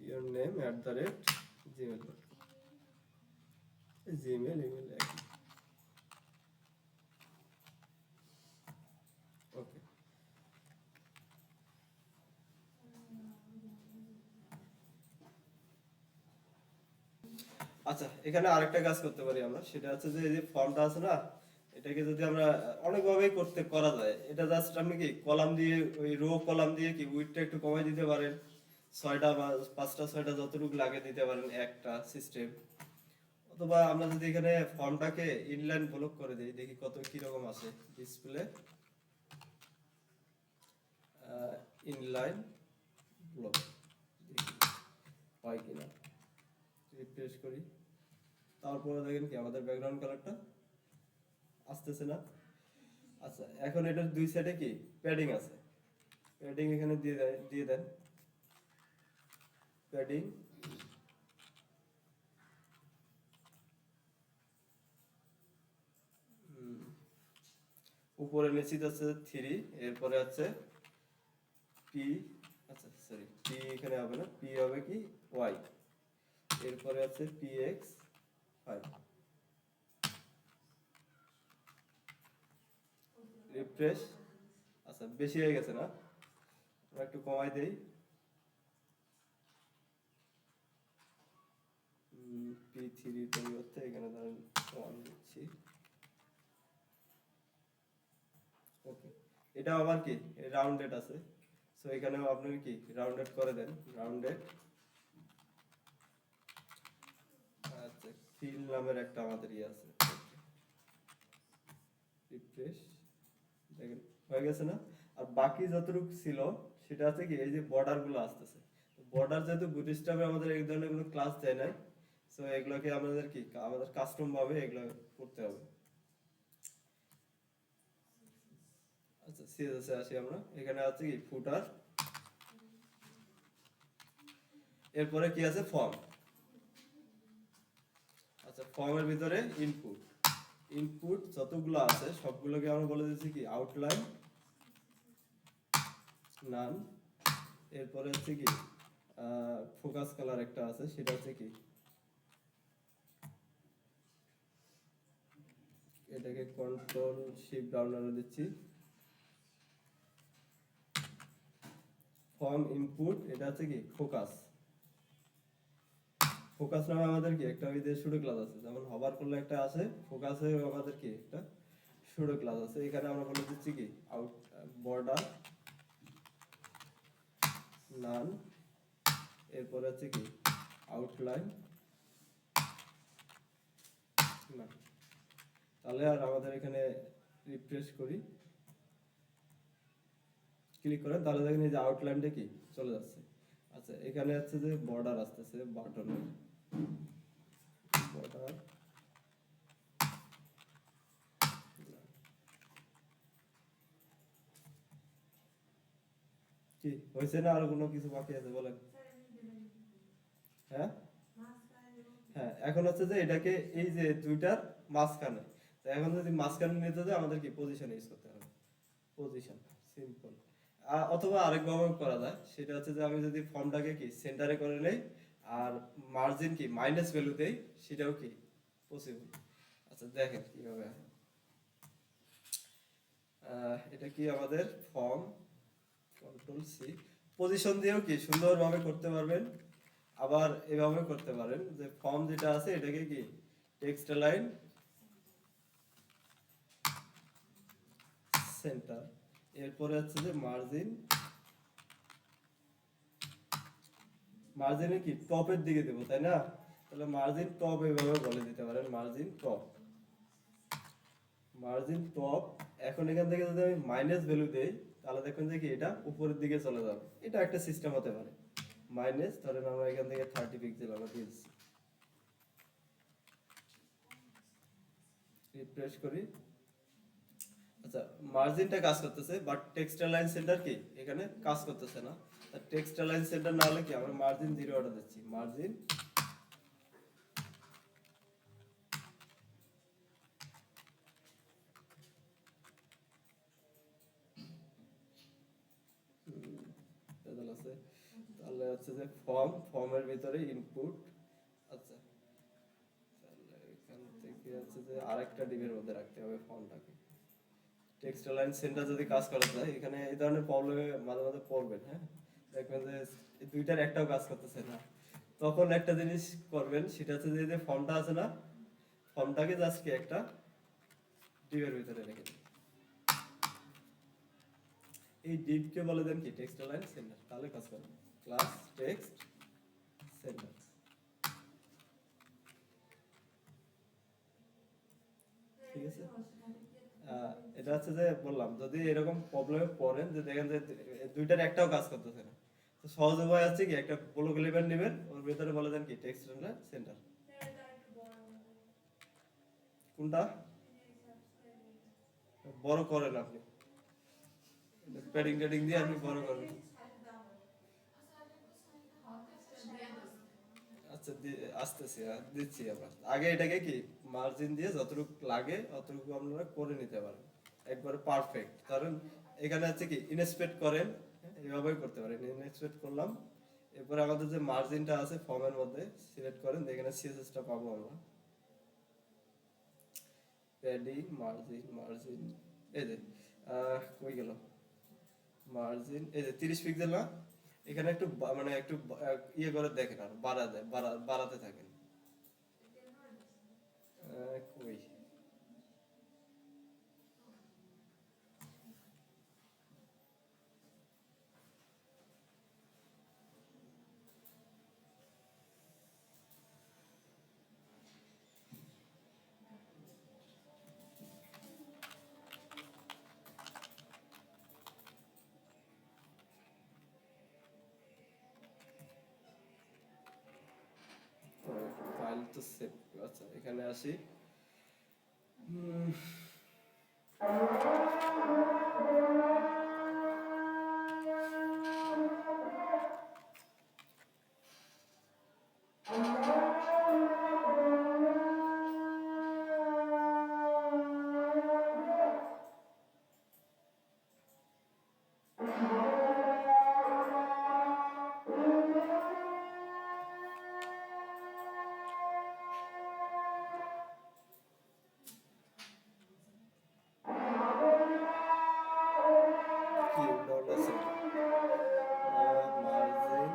A: Your name @gmail.com, Gmail email একই। ওকে, আচ্ছা এখানে আরেকটা কাজ করতে পারি আমরা, সেটা হচ্ছে যে এই যে ফর্মটা আছে না, এটাকে যদি আমরা অনেকভাবেই করা যায়। এটা জাস্ট আপনি কি কলাম দিয়ে, ওই রো কলাম দিয়ে কি উইডথটা একটু কমাই দিতে পারেন, 6টা বা 5টা 6টা যতটুকু লাগে দিতে পারেন একটা সিস্টেম। অথবা আমরা যদি এখানে ফর্মটাকে ইনলাইন ব্লক করে দিই, দেখি কত কিরকম আসে ডিসপ্লে ইনলাইন ব্লক, হয় কিনা রিফ্রেশ করি। তারপরে দেখেন কি আমাদের ব্যাকগ্রাউন্ড কালারটা আসতেছে না। আচ্ছা এখন এটার দুই সাইডে কি প্যাডিং আছে, প্যাডিং এখানে দিয়ে দেন প্যাডিং উপরে নিশ্চিত আছে 3, এরপরে আছে পি, আচ্ছা সরি পি এখানে হবে না, পি হবে কি ওয়াই, এরপরে আছে পি এক্স 5। রিফ্রেশ, আচ্ছা বেশি হয়ে গেছে না, আমরা একটু কমাই দেই। P3 পরিবর্তে এখানে ধরেন 1 দিচ্ছি। ওকে, এটা আবার কি রাউন্ডেড আছে, সো এখানেও আপনি কি রাউন্ডেড করে দেন, রাউন্ডেড। আচ্ছা ফিল নামের একটা আমাদের ইয়ে আছে, রিফ্রেশ, দেখেন হয়ে গেছে না। আর বাকি যতটুকু ছিল সেটা আছে কি এই যে বর্ডার গুলো আসতেছে, বর্ডার যেহেতু বুটস্ট্র্যাপে আমাদের এই ধরনের কোনো ক্লাস দেয় নাই, সো এগুলোকে আমাদের কি আমাদের কাস্টম ভাবে এগুলো করতে হবে। আচ্ছা সিএসএস এ আসি আমরা, এখানে আছে কি ফুটার, এরপরে কি আছে ফর্ম। আচ্ছা ফর্মের ভিতরে ইনপুট, ইনপুট যতগুলো আছে সবগুলোকে আমরা বলে দিচ্ছি কি আউটলাইন নান, এরপরে হচ্ছে কি ফোকাস কালার একটা আছে, সেটা হচ্ছে কি এটাকে কন্ট্রোল শিফট ডাউন আরো দিচ্ছি। ফর্ম ইনপুট, এটা হচ্ছে কি ফোকাস, ফোকাস নামে আমাদের কি একটা ওই যে শুরু ক্লাস আছে, যেমন হবার করলে একটা আছে, ফোকাসে আমাদের কি একটা শুরু ক্লাস আছে। এখানে আমরা বলে দিচ্ছি কি আউট বর্ডার নান, এরপরে হচ্ছে কি আউটলাইন না। তাহলে আর আমাদের এখানে রিফ্রেশ করি, ক্লিক করেন, তাহলে দেখেন এই যে আউটলাইনটা কি চলে যাচ্ছে। আচ্ছা এখানে হচ্ছে যে বর্ডার আসতেছে বাটনের বর্ডার কি হয়েছে না, আরো কোনো কিছু বাকি আছে বলেন? হ্যাঁ হ্যাঁ, এখন হচ্ছে যে এটাকে এই যে দুইটার মাঝখানে, তো এখন যদি মাঝখানে নিতে যায় আমাদের কি পজিশন ইউজ করতে হবে, পজিশন সিম্পল। অথবা আরেকভাবে করা যায়, সেটা হচ্ছে যে আমি যদি ফর্মটাকে কি সেন্টারে করে নেই আর মার্জিন কি মাইনাস ভ্যালু দেই, সেটাও কি পসিবল। আচ্ছা দেখেন কিভাবে এটা কি আমাদের ফর্ম, কন্ট্রোল সি, পজিশন দিয়েও কি সুন্দরভাবে করতে পারবেন। আবার এভাবে করতে পারেন যে ফর্ম যেটা আছে এটাকে কি টেক্সট লাইন সেন্টার, এরপরে হচ্ছে যে মার্জিন, মার্জিনে কি টপের দিকে দেবো তাই না, তাহলে মার্জিন টপ এভাবে বলে দিতে পারেন, মার্জিন টপ, মার্জিন টপ। এখন এখান থেকে যদি আমি মাইনাস ভ্যালু দেই তাহলে দেখুন যে কি এটা উপরের দিকে চলে যাবে, এটা একটা সিস্টেম হতে পারে। মাইনাস ধরেন আমরা এখান থেকে 30 পিক্সেল আমরা দিয়েছি, রিফ্রেশ করি। আচ্ছা মার্জিনটা কাজ করতেছে বাট টেক্সট লাইন সেন্টার কি এখানে কাজ করতেছে না। টেক্সট লাইন সেন্টার না হলে কি আমরা মার্জিন 0 অর্ডার দিচ্ছি, মার্জিন আছে, তাহলে হচ্ছে যে ফর্ম, ফর্মের ভিতরে ইনপুট। আচ্ছা তাহলে এখান থেকে হচ্ছে যে আরেকটা ডিবের মধ্যে রাখতে হবে ফর্মটাকে। টেক্সট লাইন সেন্টার যদি কাজ করা যায়, এখানে এই ধরনের প্রবলেমে মাঝে মাঝে পড়বেন, হ্যাঁ দেখবেন যে এই দুইটার একটাও কাজ করতেছে না, তখন একটা জিনিস করবেন, সেটা হচ্ছে যে ফর্মটা আছে না, ফর্মটাকে জাস্ট কি একটা ডিবের ভিতরে রেখে দিন। এই ডিবকে বলে দেন কি টেক্সট লাইন সেন্টার, তাহলে কাজ করবে। ক্লাস টেক্সট সেন্টার, ঠিক আছে। এটা হচ্ছে যে বললাম যদি এরকম প্রবলেমে পড়েন যে দেখেন যে দুইটার একটাও কাজ করতেছে না, তো সহজ উপায় আছে কি একটা ব্লক এলিমেন্ট নেবেন, ওর ভিতরে বলে দেন কি টেক্সট সেন্টার। কোনটা বড় করেন আপনি, প্যাডিং ট্যাডিং দিয়ে আপনি বড় করেন। আচ্ছা আসতেছি, দিচ্ছি আবার। আগে এটাকে কি মার্জিন দিয়ে যতটুকু লাগে অতটুকু আপনারা করে নিতে পারেন একবারে পারফেক্ট। কারণ এখানে আছে কি ইনস্পেক্ট করেন, এভাবেই করতে পারেন, ইনস্পেক্ট করলাম, এরপরে আমাদের যে মার্জিনটা আছে ফর্মের মধ্যে সিলেক্ট করেন, এখানে সিএসএসটা পাবো আমরা, প্যাডিং মার্জিন, মার্জিন এই যে কই গেল মার্জিন, এই যে 30 পিক্সেল না, এখানে একটু মানে একটু ইয়ে করে দেখেন আর বাড়াতে থাকেন। কই ফাইল তো সেভ, আচ্ছা এখানে আসি। কি ডলার সেভ মার্জিন,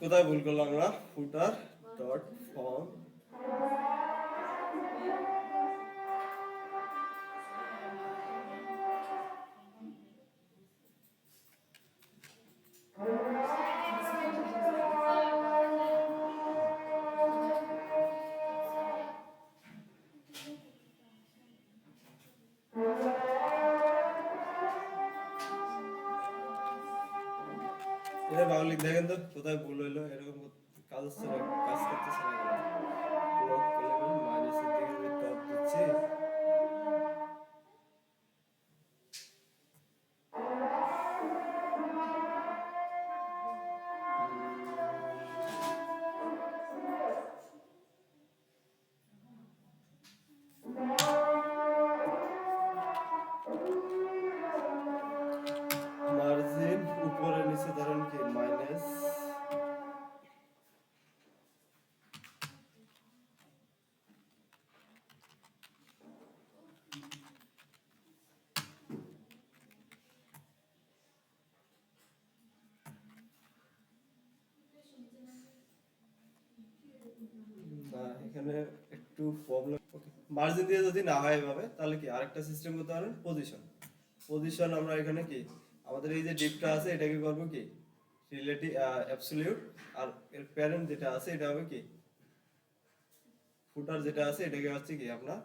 A: কোথায় ভুল করলাম আমরা? ফুটার ডট ফর্ম এটা বাংলা দেখেন তো কোথায় ভুল হইলো, এরকম কাজ হচ্ছে না, কাজ করতেছে না ব্লক লেভেল মাইনাসের দিকে যদি টপ দিচ্ছি মার্জিন উপরে নিচে ধরেন কি মাইনাস না, এখানে একটু প্রবলেম। মার্জিন দিয়ে যদি না হয় এভাবে তাহলে কি আরেকটা সিস্টেম করতে পারেন, পজিশন। পজিশন আমরা এখানে কি আমাদের এই যে ডিপটা আছে এটাকে করব কি রিলেটিভ অ্যাবসলিউট, আর এর প্যারেন্ট যেটা আছে এটা হবে কি ফুটার যেটা আছে এটাকে হচ্ছে কি আপনার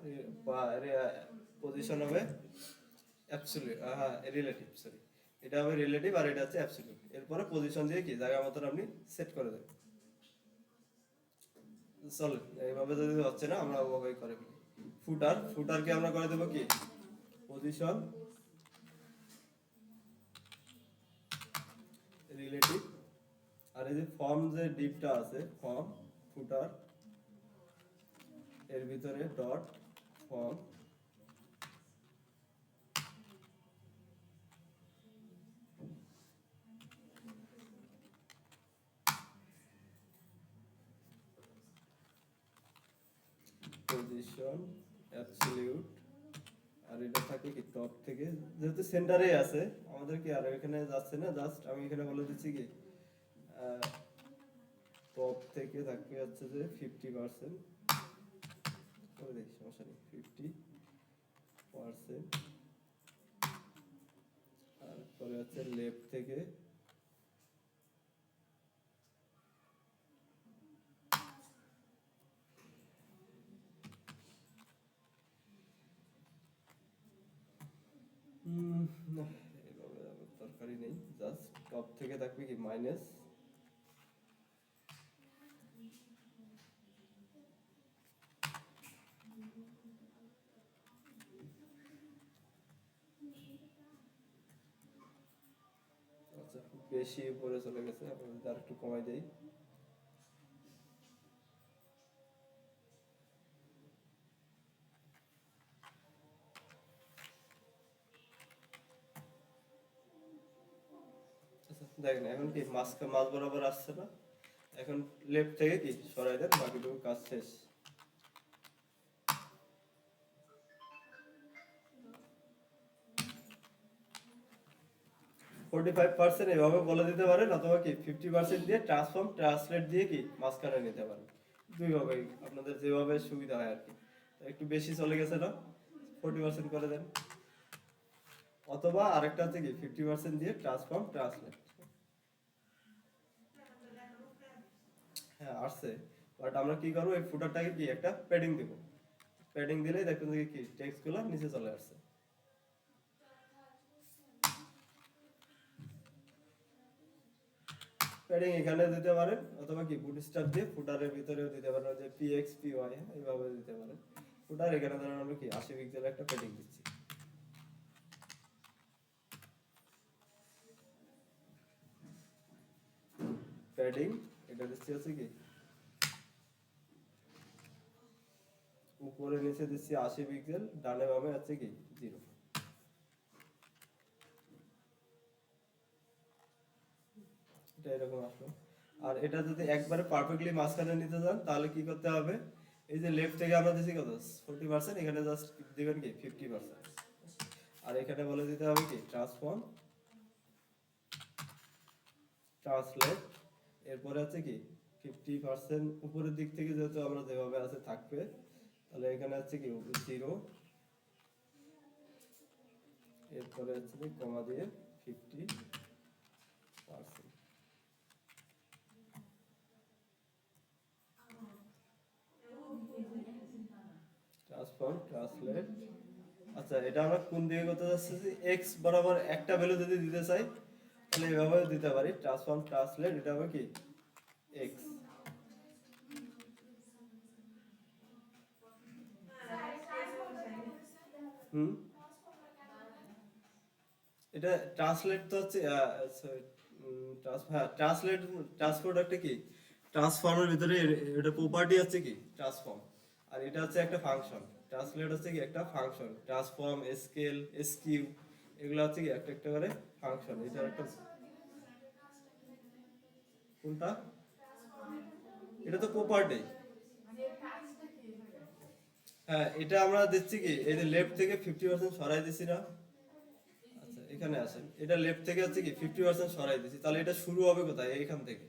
A: পজিশন হবে অ্যাবসলিউট, হ্যাঁ রিলেটিভ, সরি এটা হবে রিলেটিভ আর এটা হচ্ছে অ্যাবসলিউট। এরপরে পজিশন দিয়ে কি জায়গা মতন আপনি সেট করে দেবেন। চল এইভাবে যদি হচ্ছে না আমরা ওভাবেই করে ফেলি। ফুটারকে আমরা করে দেবো কি পজিশন রিলেটিভ, আর এই যে ফর্ম যে ডিপটা আছে ফর্ম ফুটার এর ভিতরে ডট ফর্ম পজিশন অ্যাবসলিউট, আর এটা থাকে কি টপ থেকে, যেহেতু সেন্টারে আছে আমাদের কি আর এখানে যাচ্ছে না, জাস্ট আমি এখানে বলে দিচ্ছি কি টপ থেকে থাকবে হচ্ছে যে 50% করে দেখি, সমস্যা নেই 50%, তারপরে হচ্ছে লেফট থেকে না এভাবে দরকারই নেই, জাস্ট টপ থেকে থাকবে কি মাইনাস আচ্ছা বেশি উপরে চলে গেছে, আপনাদের আর একটু কমাই দেই। আচ্ছা দেখেন এখন কি মাছ বরাবর আসছে না, এখন লেফট থেকে কি সরাই দেন, বাকিটুকু কাজ শেষ। 45% এভাবে বলে দিতে পারেন, অথবা কি 50% দিয়ে ট্রান্সফর্ম ট্রান্সলেট দিয়ে কি মাঝখানে নিতে পারেন, দুইভাবেই আপনাদের যেভাবে সুবিধা হয় আর কি। একটু বেশি চলে গেছে না, 40% করে দেন, অথবা আরেকটা হচ্ছে কি 50% দিয়ে ট্রান্সফর্ম ট্রান্সলেট। হ্যাঁ আসছে, বাট আমরা কি করবো এই ফুটারটাকে কি একটা প্যাডিং দিব, প্যাডিং দিলেই দেখবেন যে কি টেক্সট গুলো নিচে চলে আসছে। প্যাডিং এখানে দিতে পারেন, অথবা কি বুটস্ট্র্যাপ দিয়ে ফুটারের ভিতরেও দিতে পারেন, যে পিএক্স পিওয়াই এইভাবে দিতে পারেন। ফুটার এখানে ধরেন আমরা কি 80 পিক্সেল একটা প্যাডিং দিচ্ছি, প্যাডিং এটা দিচ্ছি হচ্ছে কি উপরে নিচে দিচ্ছি 80 পিক্সেল, ডানে বামে আছে কি 0। এটা এরকম আসলো। আর এটা যদি একবারে পারফেক্টলি মাঝখানে নিতে চান তাহলে কি করতে হবে, এই যে লেফট থেকে আমরা দিচ্ছি কত 40%, এখানে জাস্ট দিবেন কি 50%, আর এখানে বলে দিতে হবে কি ট্রান্সফর্ম ট্রান্সলেট, এরপরে আছে কি 50% উপরের দিক থেকে যেহেতু আমরা যেভাবে আছে থাকবে, তাহলে এখানে আছে কি 0, এরপরে আছে কি কমা দিয়ে 50%। Transform translate. আচ্ছা, এটা আমরা কোন দিকে করতে যাচ্ছি? এক্স বরাবর একটা ভ্যালু যদি দিতে চাই তাহলে এভাবে দিতে পারি, ট্রান্সফর্ম ট্রান্সলেট, এটা হবে কি এক্স। হুম, এটা ট্রান্সলেট তো হচ্ছে ট্রান্সলেট ট্রান্সফর্ম একটা কি ট্রান্সফর্মের ভিতরে এটা প্রপার্টি হচ্ছে কি ট্রান্সফর্ম, আর এটা হচ্ছে একটা ফাংশন। ট্রান্সলেট হচ্ছে কি একটা ফাংশন, ট্রান্সফর্ম, স্কেল, এসকিউ, এগুলো হচ্ছে কি একটা একটা করে ফাংশন। এটা একটা কোনটা? এটা তো প্রপার্টি। হ্যাঁ, এটা আমরা দিচ্ছি কি এই যে লেফট থেকে 50% সরাই দিছি না। আচ্ছা, এখানে আসেন, এটা লেফট থেকে হচ্ছে কি 50% সরাই দিছি, তাহলে এটা শুরু হবে কোথায়? এখান থেকে।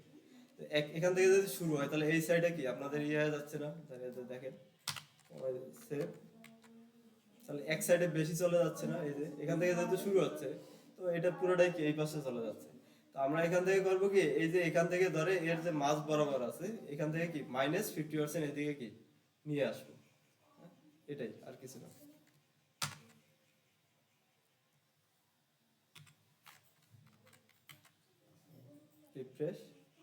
A: তো এখান থেকে যদি শুরু হয় তাহলে এই সাইডে কি আপনাদের ইয়ে হয়ে যাচ্ছে না? তাহলে এই যে দেখেন সেভ, তাহলে এক সাইডে বেশি চলে যাচ্ছে না? এই যে এখান থেকে যেহেতু শুরু হচ্ছে, তো এটা পুরোটাই কি এই পাশে চলে যাচ্ছে। তো আমরা এখান থেকে করবো কি, এই যে এখান থেকে ধরে এর যে মাঝ বরাবর আছে এখান থেকে কি -50% এদিকে কি নিয়ে আসবো। হ্যাঁ, এটাই, আর কিছু না। রিফ্রেশ,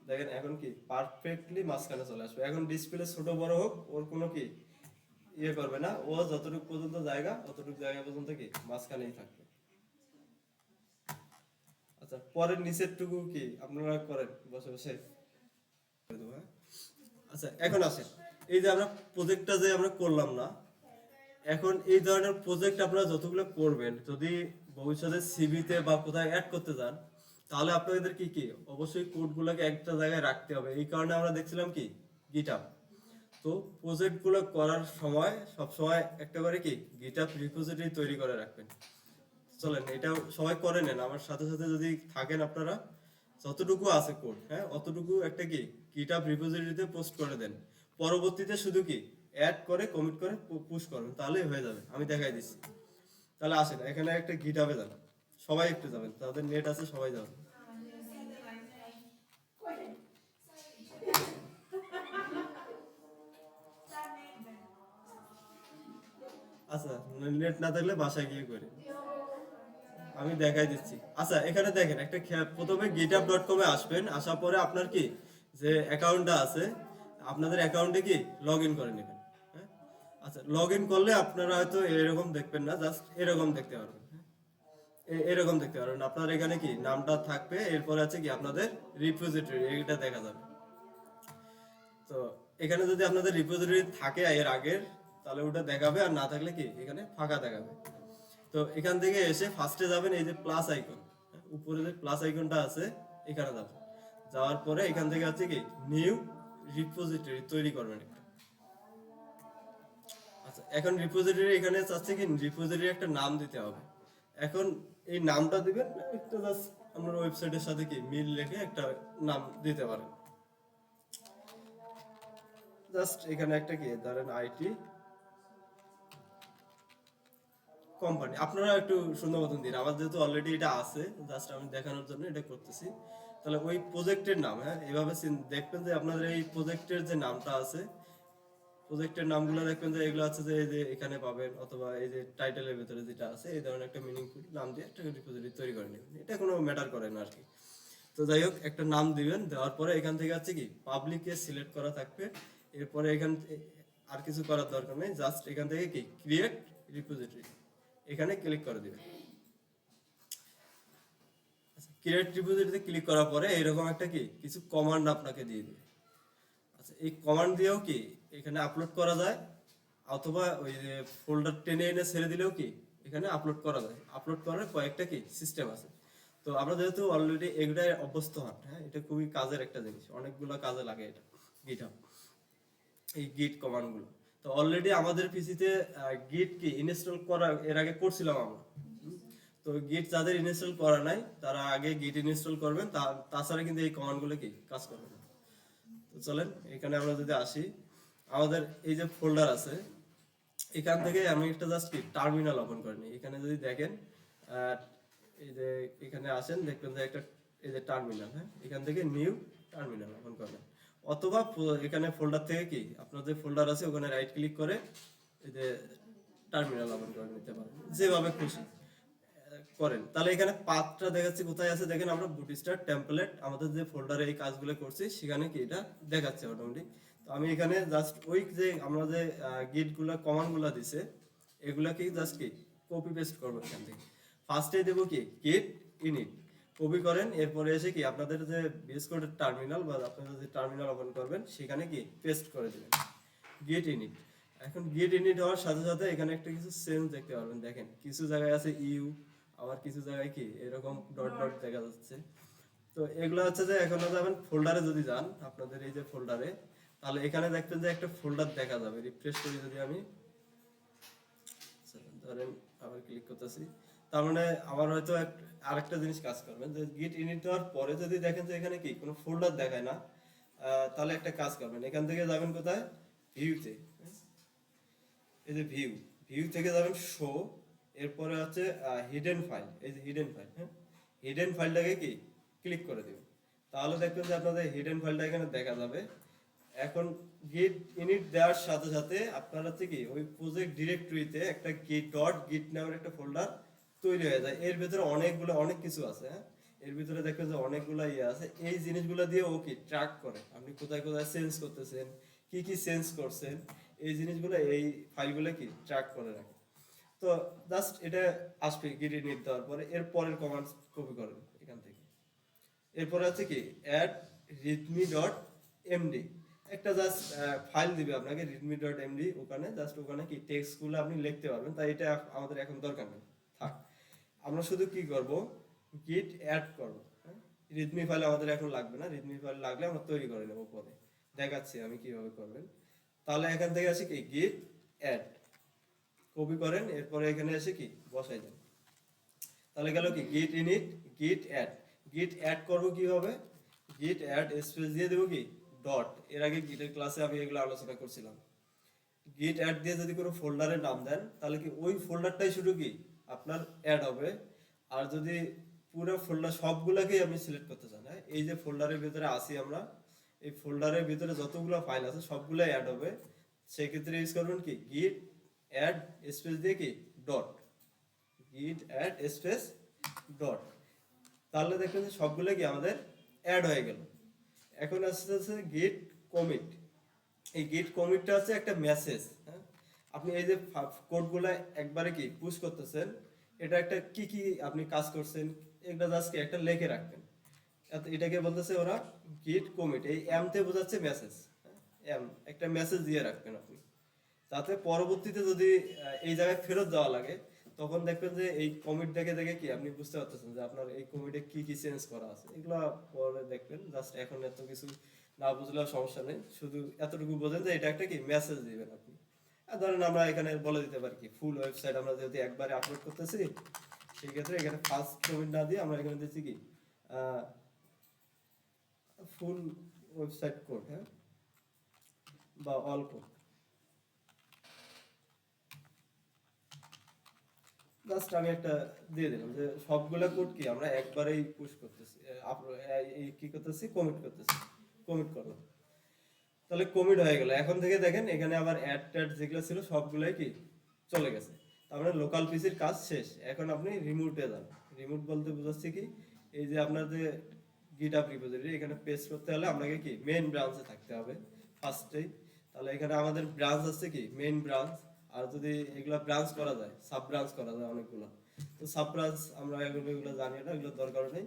A: দেখেন এখন কি পারফেক্টলি মাঝখানে চলে আসবে। এখন ডিসপ্লে ছোট বড় হোক ওর কোনো কি ইয়ে করবে না, ও যতটুকু পর্যন্ত জায়গা অতটুকু জায়গা পর্যন্ত কি মাঝখানেই থাকবে। আচ্ছা, পরের নিচের টুকু কি আপনারা করেন বসে বসে করে দেবো, হ্যাঁ? আচ্ছা, এখন আসেন, এই যে আমরা প্রজেক্টটা যে আমরা করলাম না, এখন এই ধরনের প্রজেক্ট আপনারা যতগুলো করবেন, যদি ভবিষ্যতে সিভিতে বা কোথায় অ্যাড করতে যান, তাহলে আপনাদের কি কি অবশ্যই কোডগুলোকে একটা জায়গায় রাখতে হবে। এই কারণে আমরা দেখছিলাম কি গিটহাব। তো প্রজেক্টগুলো করার সময় সব সময় একটা করে কি গিটহাব রিপোজিটরি তৈরি করে রাখবেন। চলেন এটা সবাই করে নেন আমার সাথে সাথে, যদি থাকেন আপনারা, যতটুকু আছে কোড, হ্যাঁ, অতটুকু একটা কি গিটহাব রিপোজিটরিতে পোস্ট করে দেন। পরবর্তীতে শুধু কি অ্যাড করে কমিট করে পুশ করবেন, তাহলেই হয়ে যাবে। আমি দেখাই দিচ্ছি। তাহলে আসেন এখানে একটা গিটহাবে যান, সবাই একটু যাবেন, তাদের নেট আছে সবাই যাবেন। আচ্ছা, নেট না থাকলে বাসায় গিয়ে করি, আমি দেখাই দিচ্ছি। আচ্ছা, এখানে দেখেন একটা প্রথমে github.com এ আসবেন, আসার পরে আপনার কি যে অ্যাকাউন্টটা আছে আপনাদের অ্যাকাউন্টে কি লগ ইন করে নেবেন। হ্যাঁ, আচ্ছা, লগ ইন করলে আপনারা হয়তো এরকম দেখবেন না, জাস্ট এরকম দেখতে পারবেন। হ্যাঁ, এরকম দেখতে পারবেন। আপনার এখানে কি নামটা থাকবে, এরপরে আছে কি আপনাদের রিপোজিটরি, এটা দেখা যাবে। তো এখানে যদি আপনাদের রিপোজিটরি থাকে এর আগের, তাহলে ওটা দেখাবে, আর না থাকলে কি এখানে ফাঁকা দেখাবে। তো এখান থেকে এসে ফার্স্টে যাবেন এই যে প্লাস আইকন, উপরে যে প্লাস আইকনটা আছে এখানে যাবেন। যাওয়ার পরে এখান থেকে আছে কি নিউ রিপোজিটরি তৈরি করবেন একটা। আচ্ছা, এখন রিপোজিটরি এখানে চাচ্ছে কি রিপোজিটরি একটা নাম দিতে হবে। এখন এই নামটা দিবেন একটা, জাস্ট আপনার ওয়েবসাইটের সাথে কি মিল রেখে একটা নাম দিতে পারেন। জাস্ট এখানে একটা কি ধরেন আইটি কোম্পানি, আপনারা একটু সুন্দর মতন দিন। আমার যেহেতু অলরেডি এটা আছে, জাস্ট আমি দেখানোর জন্য এটা করতেছি। তাহলে ওই প্রজেক্টের নাম, হ্যাঁ, এভাবে দেখবেন যে আপনাদের এই প্রজেক্টের যে নামটা আছে, প্রজেক্টের নামগুলো দেখবেন যে এগুলো আছে যে এই যে এখানে পাবেন, অথবা এই যে টাইটেলের ভিতরে যেটা আছে এই ধরনের একটা মিনিংফুল নাম দিয়ে একটা রিপোজিটরি তৈরি করে নেবেন। এটা কোনো ম্যাটার করে না আর কি। তো যাই হোক, একটা নাম দিবেন, দেওয়ার পরে এখান থেকে আছে কি পাবলিকে সিলেক্ট করা থাকবে। এরপরে এখান আর কিছু করার দরকার নেই, জাস্ট এখান থেকে কি ক্রিয়েট রিপোজিটরি এখানে ক্লিক করে দিবেন। ক্রিয়েট রিপোজিটরিতে ক্লিক করার পরে এরকম একটা কি কিছু কমান্ড আপনাকে দিয়ে দিবে। আচ্ছা, এই কমান্ড দিয়েও কি এখানে আপলোড করা যায়, অথবা ওই যে ফোল্ডার টেনে এনে ছেড়ে দিলেও কি এখানে আপলোড করা যায়। আপলোড করার কয়েকটা কি সিস্টেম আছে। তো আমরা যেহেতু অলরেডি এগুলাই অভ্যস্ত হন, হ্যাঁ, এটা খুবই কাজের একটা জিনিস, অনেকগুলো কাজে লাগে এটা গিটহাব, এই গিট কমান্ড গুলো। তো অলরেডি আমাদের পিসিতে গিট কি ইনস্টল করা এর আগে করছিলাম আমরা। তো তো গিট যাদের ইনস্টল করা নাই তারা আগে গিট ইনস্টল করবেন, তাছাড়া কিন্তু এই কমান্ডগুলো কি কাজ করবে না। তো চলেন এখানে আমরা যদি আসি, আমাদের এই যে ফোল্ডার আছে এখান থেকে আমি একটা জাস্ট কি টার্মিনাল ওপেন করে নিই। এখানে যদি দেখেন এই যে এখানে আসেন দেখবেন যে একটা এই যে টার্মিনাল, হ্যাঁ, এখান থেকে নিউ টার্মিনাল ওপেন করবেন, অথবা এখানে ফোল্ডার থেকে কি আপনার যে ফোল্ডার আছে ওখানে রাইট ক্লিক করে এই যে টার্মিনাল ওপেন করে নিতে পারেন, যেভাবে খুশি করেন। তাহলে এখানে পাথটা দেখাচ্ছে কোথায় আছে দেখেন, আমরা বুটস্ট্র্যাপ টেমপ্লেট আমাদের যে ফোল্ডারে এই কাজগুলো করছি সেখানে কি এটা দেখাচ্ছে অটোমেটিক। তো আমি এখানে জাস্ট ওই যে আমরা যে গিটগুলো কমান্ডগুলো দিছে এগুলাকে জাস্ট কি কপি পেস্ট করবো এখান থেকে। ফার্স্টে দেবো কি গিট ইনিট, কপি করেন, এরপরে এসে কি আপনাদের যে বিএস কোডের টার্মিনাল বা আপনারা যে টার্মিনাল ওপেন করবেন সেখানে কি পেস্ট করে দিবেন গিট ইনিট। এখন গিট ইনিট হওয়ার সাথে সাথে এখানে একটা কিছু চেঞ্জ দেখতে পারবেন, দেখেন কিছু জায়গায় আছে ইউ, আবার কিছু জায়গায় কি এরকম ডট ডট দেখা যাচ্ছে। তো এগুলো হচ্ছে যে এখন যাবেন ফোল্ডারে, যদি যান আপনাদের এই যে ফোল্ডারে, তাহলে এখানে দেখবেন যে একটা ফোল্ডার দেখা যাবে। রিফ্রেশ করি যদি আমি, ধরেন আবার ক্লিক করতেছি, তার মানে আমার হয়তো আরেকটা জিনিস কাজ করবে যে গিট ইনিট দেওয়ার পরে যদি দেখেন যে এখানে কি কোনো ফোল্ডার দেখায় না, তাহলে একটা কাজ করবেন, এখান থেকে যাবেন কোথায়, ভিউতে, এই যে ভিউ, ভিউ থেকে যাবেন শো, এরপরে হচ্ছে হিডেন ফাইল, এই যে হিডেন ফাইল, হ্যাঁ, হিডেন ফাইলটাকে কি ক্লিক করে দিবেন, তাহলে দেখবেন যে আপনাদের হিডেন ফাইলটা এখানে দেখা যাবে। এখন গিট ইনিট দেওয়ার সাথে সাথে আপনার হচ্ছে কি ওই প্রজেক্ট ডিরেক্টরিতে একটা গিট ডট গিট নামের একটা ফোল্ডার তৈরি হয়ে যায়। এর ভিতরে অনেক কিছু আছে, হ্যাঁ, এর ভিতরে দেখবেন যে অনেকগুলো ইয়ে আছে। এই জিনিসগুলো দিয়ে ও কি ট্র্যাক করে আপনি কোথায় কোথায় চেঞ্জ করতেছেন, কি কি চেঞ্জ করছেন, এই জিনিসগুলো এই ফাইলগুলো কি ট্র্যাক করে রাখে। তো জাস্ট এটা আসবে গিট ইনিট দেওয়ার পরে, এর পরের কমান্ড কপি করেন এখান থেকে। এরপরে আছে কি অ্যাড রিডমি ডট এমডি, একটা জাস্ট ফাইল দিবে আপনাকে রিডমি ডট এমডি, ওখানে জাস্ট ওখানে কি টেক্সটগুলো আপনি লিখতে পারবেন। তাই এটা আমাদের এখন দরকার নেই, থাক। আমরা শুধু কি করব, গিট অ্যাড করব, হ্যাঁ, রিডমি ফাইল আমাদের এখন লাগবে না, রিডমি ফাইল লাগলে আমরা তৈরি করে নেব পরে, দেখাচ্ছি আমি কিভাবে করবেন। তাহলে এখান থেকে আসি কি গিট অ্যাড, কপি করেন, এরপরে এখানে এসে কি বসাই দেন। তাহলে গেল কি গিট ইনিট গিট অ্যাড। গিট অ্যাড করবো কিভাবে, গিট অ্যাড স্পেস দিয়ে দেবো কি ডট, এর আগে গিটের ক্লাসে আমি এগুলো আলোচনা করছিলাম। গিট অ্যাড দিয়ে যদি কোনো ফোল্ডারের নাম দেন তাহলে কি ওই ফোল্ডারটাই শুধু কি আপনার অ্যাড হবে। আর যদি পুরো ফোল্ডার সবগুলোকেই আপনি সিলেক্ট করতে চান, হ্যাঁ, এই যে ফোল্ডারের ভিতরে আসি আমরা, এই ফোল্ডারের ভিতরে যতগুলো ফাইল আছে সবগুলাই অ্যাড হবে, সেক্ষেত্রে ইউজ করবেন কি গিট অ্যাড স্পেস দিয়ে কি ডট, গিট অ্যাড স্পেস ডট। তাহলে দেখবেন যে সবগুলো কি আমাদের অ্যাড হয়ে গেল। এখন আসছে গিট কমিট। এই গিট কমিটটা হচ্ছে একটা মেসেজ, হ্যাঁ, আপনি এই যে কোডগুলো একবারে কি পুশ করতেছেন, এটা একটা কি কি আপনি কাজ করছেন এটা জাস্ট কি একটা লিখে রাখবেন। এটাকে বলতেছে ওরা গিট কমিট, এই এম তে বোঝাচ্ছে মেসেজ, এম একটা মেসেজ দিয়ে রাখবেন আপনি, যাতে পরবর্তীতে যদি এই জায়গায় ফেরত যাওয়া লাগে তখন দেখবেন যে এই কমিট দেখে দেখে কি আপনি বুঝতে পারতেছেন যে আপনার এই কমিটে কি কি চেঞ্জ করা আছে। এগুলো পরে দেখবেন, জাস্ট এখন এত কিছু না বুঝলেও সমস্যা নেই, শুধু এতটুকু বোঝেন যে এটা একটা কি মেসেজ দিবেন আপনি। আর ধরেন আমরা এখানে বলে দিতে পারি কি ফুল ওয়েবসাইট আমরা যেহেতু একবারে আপলোড করতেছি, সেই ক্ষেত্রে এখানে ফার্স্ট কমিট না দিয়ে আমরা এখানে দিচ্ছি কি ফুল ওয়েবসাইট কোড, হ্যাঁ, বা অল কোড। জাস্ট আমি একটা দিয়ে দিলাম যে সবগুলা কোড কি আমরা একবারেই পুশ করতেছি, এই কি করতেছি কমিট করতেছি, কমিট করলাম। তাহলে কমিট হয়ে গেল। এখন থেকে দেখেন এখানে আবার অ্যাড ট্যাড যেগুলো ছিল সবগুলাই কি চলে গেছে। তার মানে লোকাল পিসির কাজ শেষ। এখন আপনি রিমুটে যান। রিমুট বলতে বোঝাচ্ছে কি এই যে আপনার যে গিটহাব রিপোজিটরি, এখানে পেস্ট করতে হলে আপনাকে কি মেইন ব্রাঞ্চে থাকতে হবে ফার্স্টেই। তাহলে এখানে আমাদের ব্রাঞ্চ আছে কি মেইন ব্রাঞ্চ, আর যদি এগুলা ব্রাঞ্চ করা যায় সাব ব্রাঞ্চ করা যায় অনেকগুলো। তো সাব ব্রাঞ্চ আমরা এগুলো জানি না, এগুলো দরকার নেই।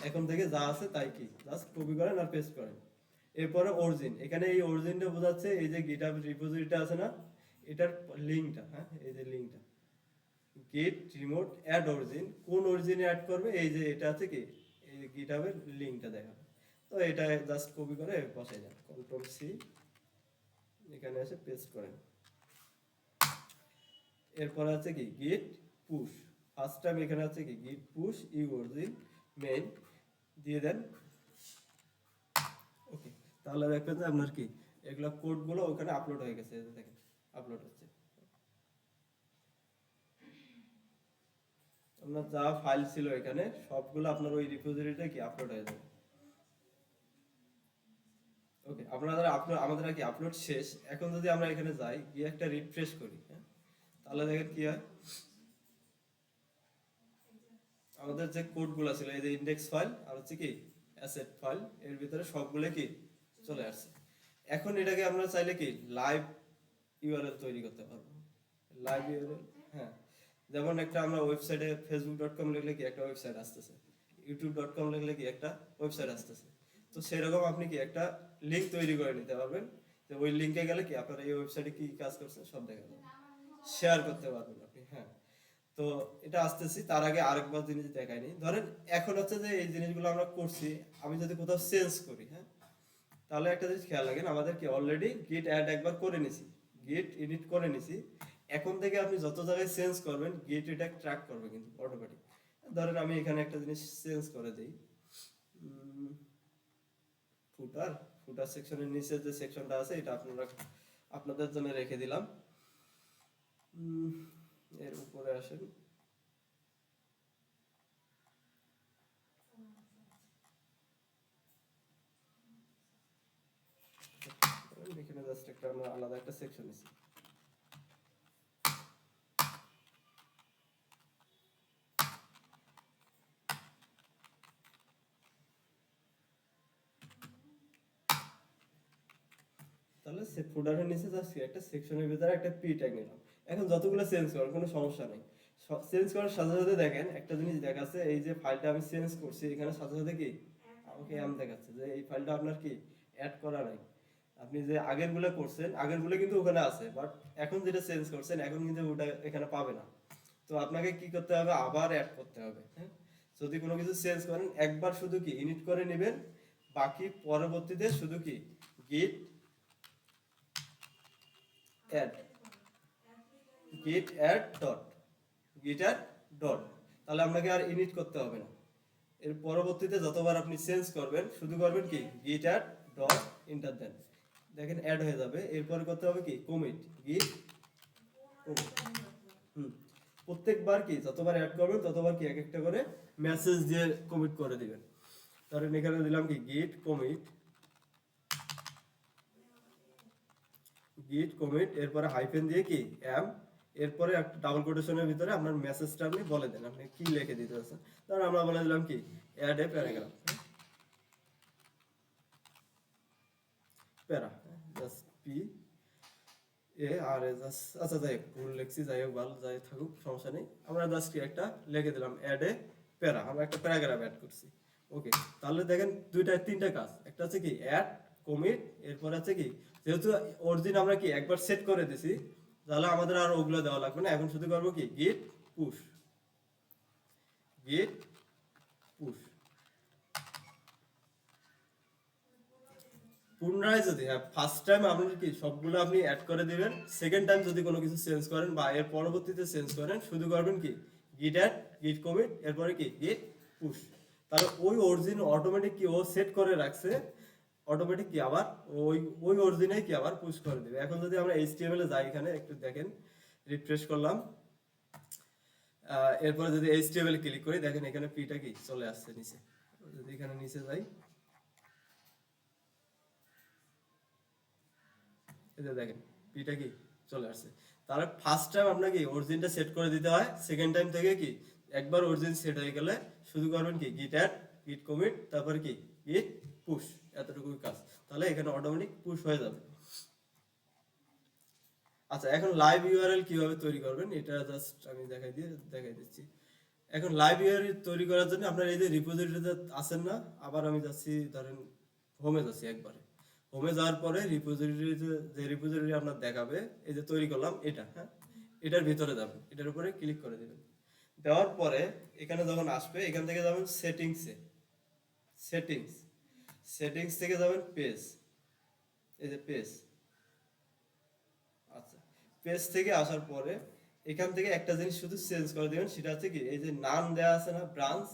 A: এখন থেকে যা আছে তাই কি জাস্ট কপি করেন আর পেস্ট করেন। এরপরে অরিজিন, এখানে এই অরিজিনটা বোঝাচ্ছে এই যে গিটহাব রিপোজিটরিটা আছে না, এটার লিংকটা, হ্যাঁ, এই যে লিংকটা গেট রিমোট অ্যাড অরিজিন, কোন অরিজিনে অ্যাড করবে এই যে এটা আছে কি এই গিটহাবের লিংকটা দেখাবে। তো এটা জাস্ট কপি করে বসাই দেন, কন্ট্রোল সি, এখানে এসে পেস্ট করেন। এরপর আছে কি গিট পুশ, ফার্স্ট টাইম এখানে আছে কি গিট পুশ ইউ অরিজিন মেইন দিয়ে দেন। ওকে, তাহলে দেখবেন যে আপনার কি এগুলা কোডগুলো ওখানে আপলোড হয়ে গেছে, এই যে দেখেন আপলোড হচ্ছে। আপনার যা ফাইল ছিল এখানে সবগুলো আপনার ওই রিপোজিটরিতে কি আপলোড হয়ে যাবে। ওকে, আপনাদের আপলোড আমাদের কি আপলোড শেষ। এখন যদি আমরা এখানে যাই গিয়ে একটা রিফ্রেশ করি, হ্যাঁ, তাহলে দেখেন কি হয়। আমাদের যে কোডগুলো ছিল এই যে ইন্ডেক্স ফাইল আর হচ্ছে কি অ্যাসেট ফাইল এর ভিতরে সবগুলো কি চলে আসছে। এখন এটাকে আমরা চাইলে কি লাইভ ইউআরএল তৈরি করতে পারবো। লাইভ ইউআরএল, হ্যাঁ, যেমন একটা আমরা ওয়েবসাইটে facebook.com লিখলে কি একটা ওয়েবসাইট আসতেছে, youtube.com লিখলে কি একটা ওয়েবসাইট আসতেছে। তো সেরকম আপনি কি একটা লিংক তৈরি করে নিতে পারবেন, যে ওই লিংকে গেলে কি আপনার এই ওয়েবসাইটে কি কাজ করছে সব দেখা যাবে, শেয়ার করতে পারবেন আপনি। হ্যাঁ, তো এটা আসতেছি তার আগে আরেকবার জিনিস দেখাইনি। ধরেন এখন হচ্ছে যে এই জিনিসগুলো আমরা করছি, আমি যদি কোথাও চেঞ্জ করি, হ্যাঁ, তাহলে একটা জিনিস খেয়াল রাখেন, আমাদের কি অলরেডি গিট অ্যাড একবার করে নিছি, গিট এডিট করে নিছি। এখন থেকে আপনি যত জায়গায় চেঞ্জ করবেন গিট এটা ট্র্যাক করবে কিন্তু অটোমেটিক। ধরেন আমি এখানে একটা জিনিস চেঞ্জ করে দেই, ফুটার ফুটার সেকশনের নিচে যে সেকশনটা আছে এটা আপনারা আপনাদের জন্য রেখে দিলাম। এর উপরে আসেন, এখানে জাস্ট একটা আমরা আলাদা একটা সেকশন নিছি। তাহলে সে ফোল্ডারের নিচে জাস্ট একটা সেকশনের ভিতরে একটা পি ট্যাগ নিলাম। এখন যতগুলো চেঞ্জ করার কোনো সমস্যা নেই, চেঞ্জ করার সাথে সাথে দেখেন একটা জিনিস দেখাচ্ছে, এই যে ফাইলটা আমি চেঞ্জ করছি এখানে সাথে সাথে কি আমাকে এম দেখাচ্ছে যে এই ফাইলটা আপনার কি অ্যাড করা নাই। আপনি যে আগের গুলো করছেন আগের গুলো কিন্তু ওখানে আছে, বাট এখন যেটা চেঞ্জ করছেন এখন কিন্তু ওটা এখানে পাবে না। তো আপনাকে কি করতে হবে, আবার অ্যাড করতে হবে। হ্যাঁ, যদি কোনো কিছু চেঞ্জ করেন একবার শুধু কি ইনিট করে নেবেন, বাকি পরবর্তীতে শুধু কি গিট অ্যাড গিট অ্যাড ডট গিট অ্যাড ডট, তাহলে আপনাকে আর ইনিট করতে হবে না। এর পরবর্তীতে যতবার আপনি চেঞ্জ করবেন শুধু করবেন কি গিট অ্যাড ডট এন্টার দেন, দেখেন অ্যাড হয়ে যাবে। এরপর করতে হবে কি কমিট গিট কমিট। প্রত্যেকবার কি যতবার অ্যাড করবেন ততবার কি এক একটা করে মেসেজ দিয়ে কমিট করে দিবেন। ধরেন এখানে দিলাম কি গিট কমিট এরপরে হাইফেন দিয়ে কি এম, এরপরে একটা ডাবল কোটেশনের ভিতরে আপনার মেসেজটা আপনি বলে দেন আপনি কি লিখে দিতে চাচ্ছেন। ধরুন আমরা বলে দিলাম কি add a paragraph, para just P A R A just, আচ্ছা যাই হোক ভুল লিখছি, যাই হোক ভালো যাই থাকুক সমস্যা নেই। আমরা জাস্ট কি একটা লিখে দিলাম অ্যাড এ প্যারা, আমরা একটা প্যারাগ্রাফ অ্যাড করছি। ওকে, তাহলে দেখেন দুইটা তিনটা কাজ, একটা হচ্ছে কি অ্যাড কমিট, এরপর আছে কি যেহেতু অরিজিন আমরা কি একবার সেট করে দিছি তাহলে আমাদের আর ওগুলো দেওয়া লাগবে না। এখন শুধু করবো কি গিট পুশ গিট পুশ। পুনরায় যদি হ্যাঁ ফার্স্ট টাইম আপনার কি সবগুলো আপনি অ্যাড করে দিবেন, সেকেন্ড টাইম যদি কোনো কিছু চেঞ্জ করেন বা এর পরবর্তীতে চেঞ্জ করেন শুধু করবেন কি গিট অ্যাড গিট কমিট এরপরে কি গিট পুশ। তাহলে ওই অরিজিন অটোমেটিক কি ও সেট করে রাখছে, অটোমেটিক কি আবার ওই ওই অরিজিনে কি আবার পুশ করে দিবে। এখন যদি আমরা এইচটিএমএল এ যাই এখানে একটু দেখেন, রিফ্রেশ করলাম, এরপরে যদি এইচটিএমএল ক্লিক করি দেখেন এখানে পিটা কি চলে আসছে নিচে। যদি এখানে নিচে যাই এই যে দেখেন পিটা কি চলে আসছে। তাহলে ফার্স্ট টাইম আপনাকে অরিজিনটা সেট করে দিতে হয়, সেকেন্ড টাইম থেকে কি একবার অরিজিন সেট হয়ে গেলে শুধু করবেন কি গিট অ্যাড গিট কমিট তারপর কি গিট পুশ, এতটুকুই কাজ, তাহলে এখানে অটোমেটিক পুশ হয়ে যাবে। আচ্ছা এখন লাইভ ইউআরএল কিভাবে তৈরি করবেন এটা জাস্ট আমি দেখাই দিচ্ছি। এখন লাইভ ইউআরএল তৈরি করার জন্য আপনার এই যে রিপোজিটরিতে আছেন না, আবার আমি যাচ্ছি ধরেন হোমে যাচ্ছি, একবারে হোমে যাওয়ার পরে রিপোজিটরিতে যে রিপোজিটরি আপনার দেখাবে এই যে তৈরি করলাম এটা, হ্যাঁ, এটার ভিতরে যাবেন, এটার উপরে ক্লিক করে দিবেন। দেওয়ার পরে এখানে যখন আসবে এখান থেকে যাবেন সেটিংসে, সেটিংস সেটিংস থেকে যাবেন পেজ, এই যে পেজ। আচ্ছা, পেজ থেকে আসার পরে এখান থেকে একটা জিনিস শুধু চেঞ্জ করে দিবেন, সেটা হচ্ছে কি এই যে নাম দেওয়া আছে না ব্রাঞ্চ,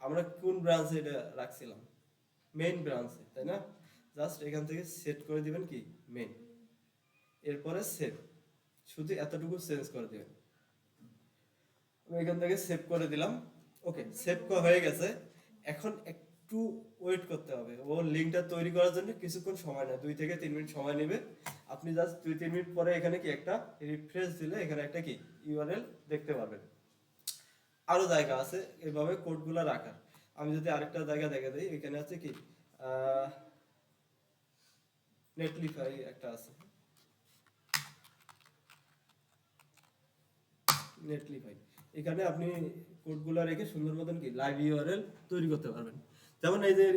A: আমরা কোন ব্রাঞ্চে এটা রাখছিলাম, মেইন ব্রাঞ্চে, তাই না? জাস্ট এখান থেকে সেট করে দিবেন কি মেইন, এরপরে সেভ, শুধু এতটুকু চেঞ্জ করে দিবেন। আমি এখান থেকে সেভ করে দিলাম। ওকে, সেভ হয়ে গেছে। এখন একটু ওয়েট করতে হবে, ও লিঙ্কটা তৈরি করার জন্য কিছুক্ষণ সময় নেয়, 2 থেকে 3 মিনিট সময় নেবে। আপনি জাস্ট 2-3 মিনিট পরে এখানে কি একটা রিফ্রেশ দিলে এখানে একটা কি ইউআরএল দেখতে পাবেন। আরো জায়গা আছে এভাবে কোডগুলো রাখার। আমি যদি আরেকটা জায়গা দেখে দিই, এখানে আছে কি নেটলিফাই একটা আছে, নেটলিফাই, এখানে আপনি কোডগুলো রেখে সুন্দর মতন কি লাইভ ইউআরএল তৈরি করতে পারবেন। যেমন এই যে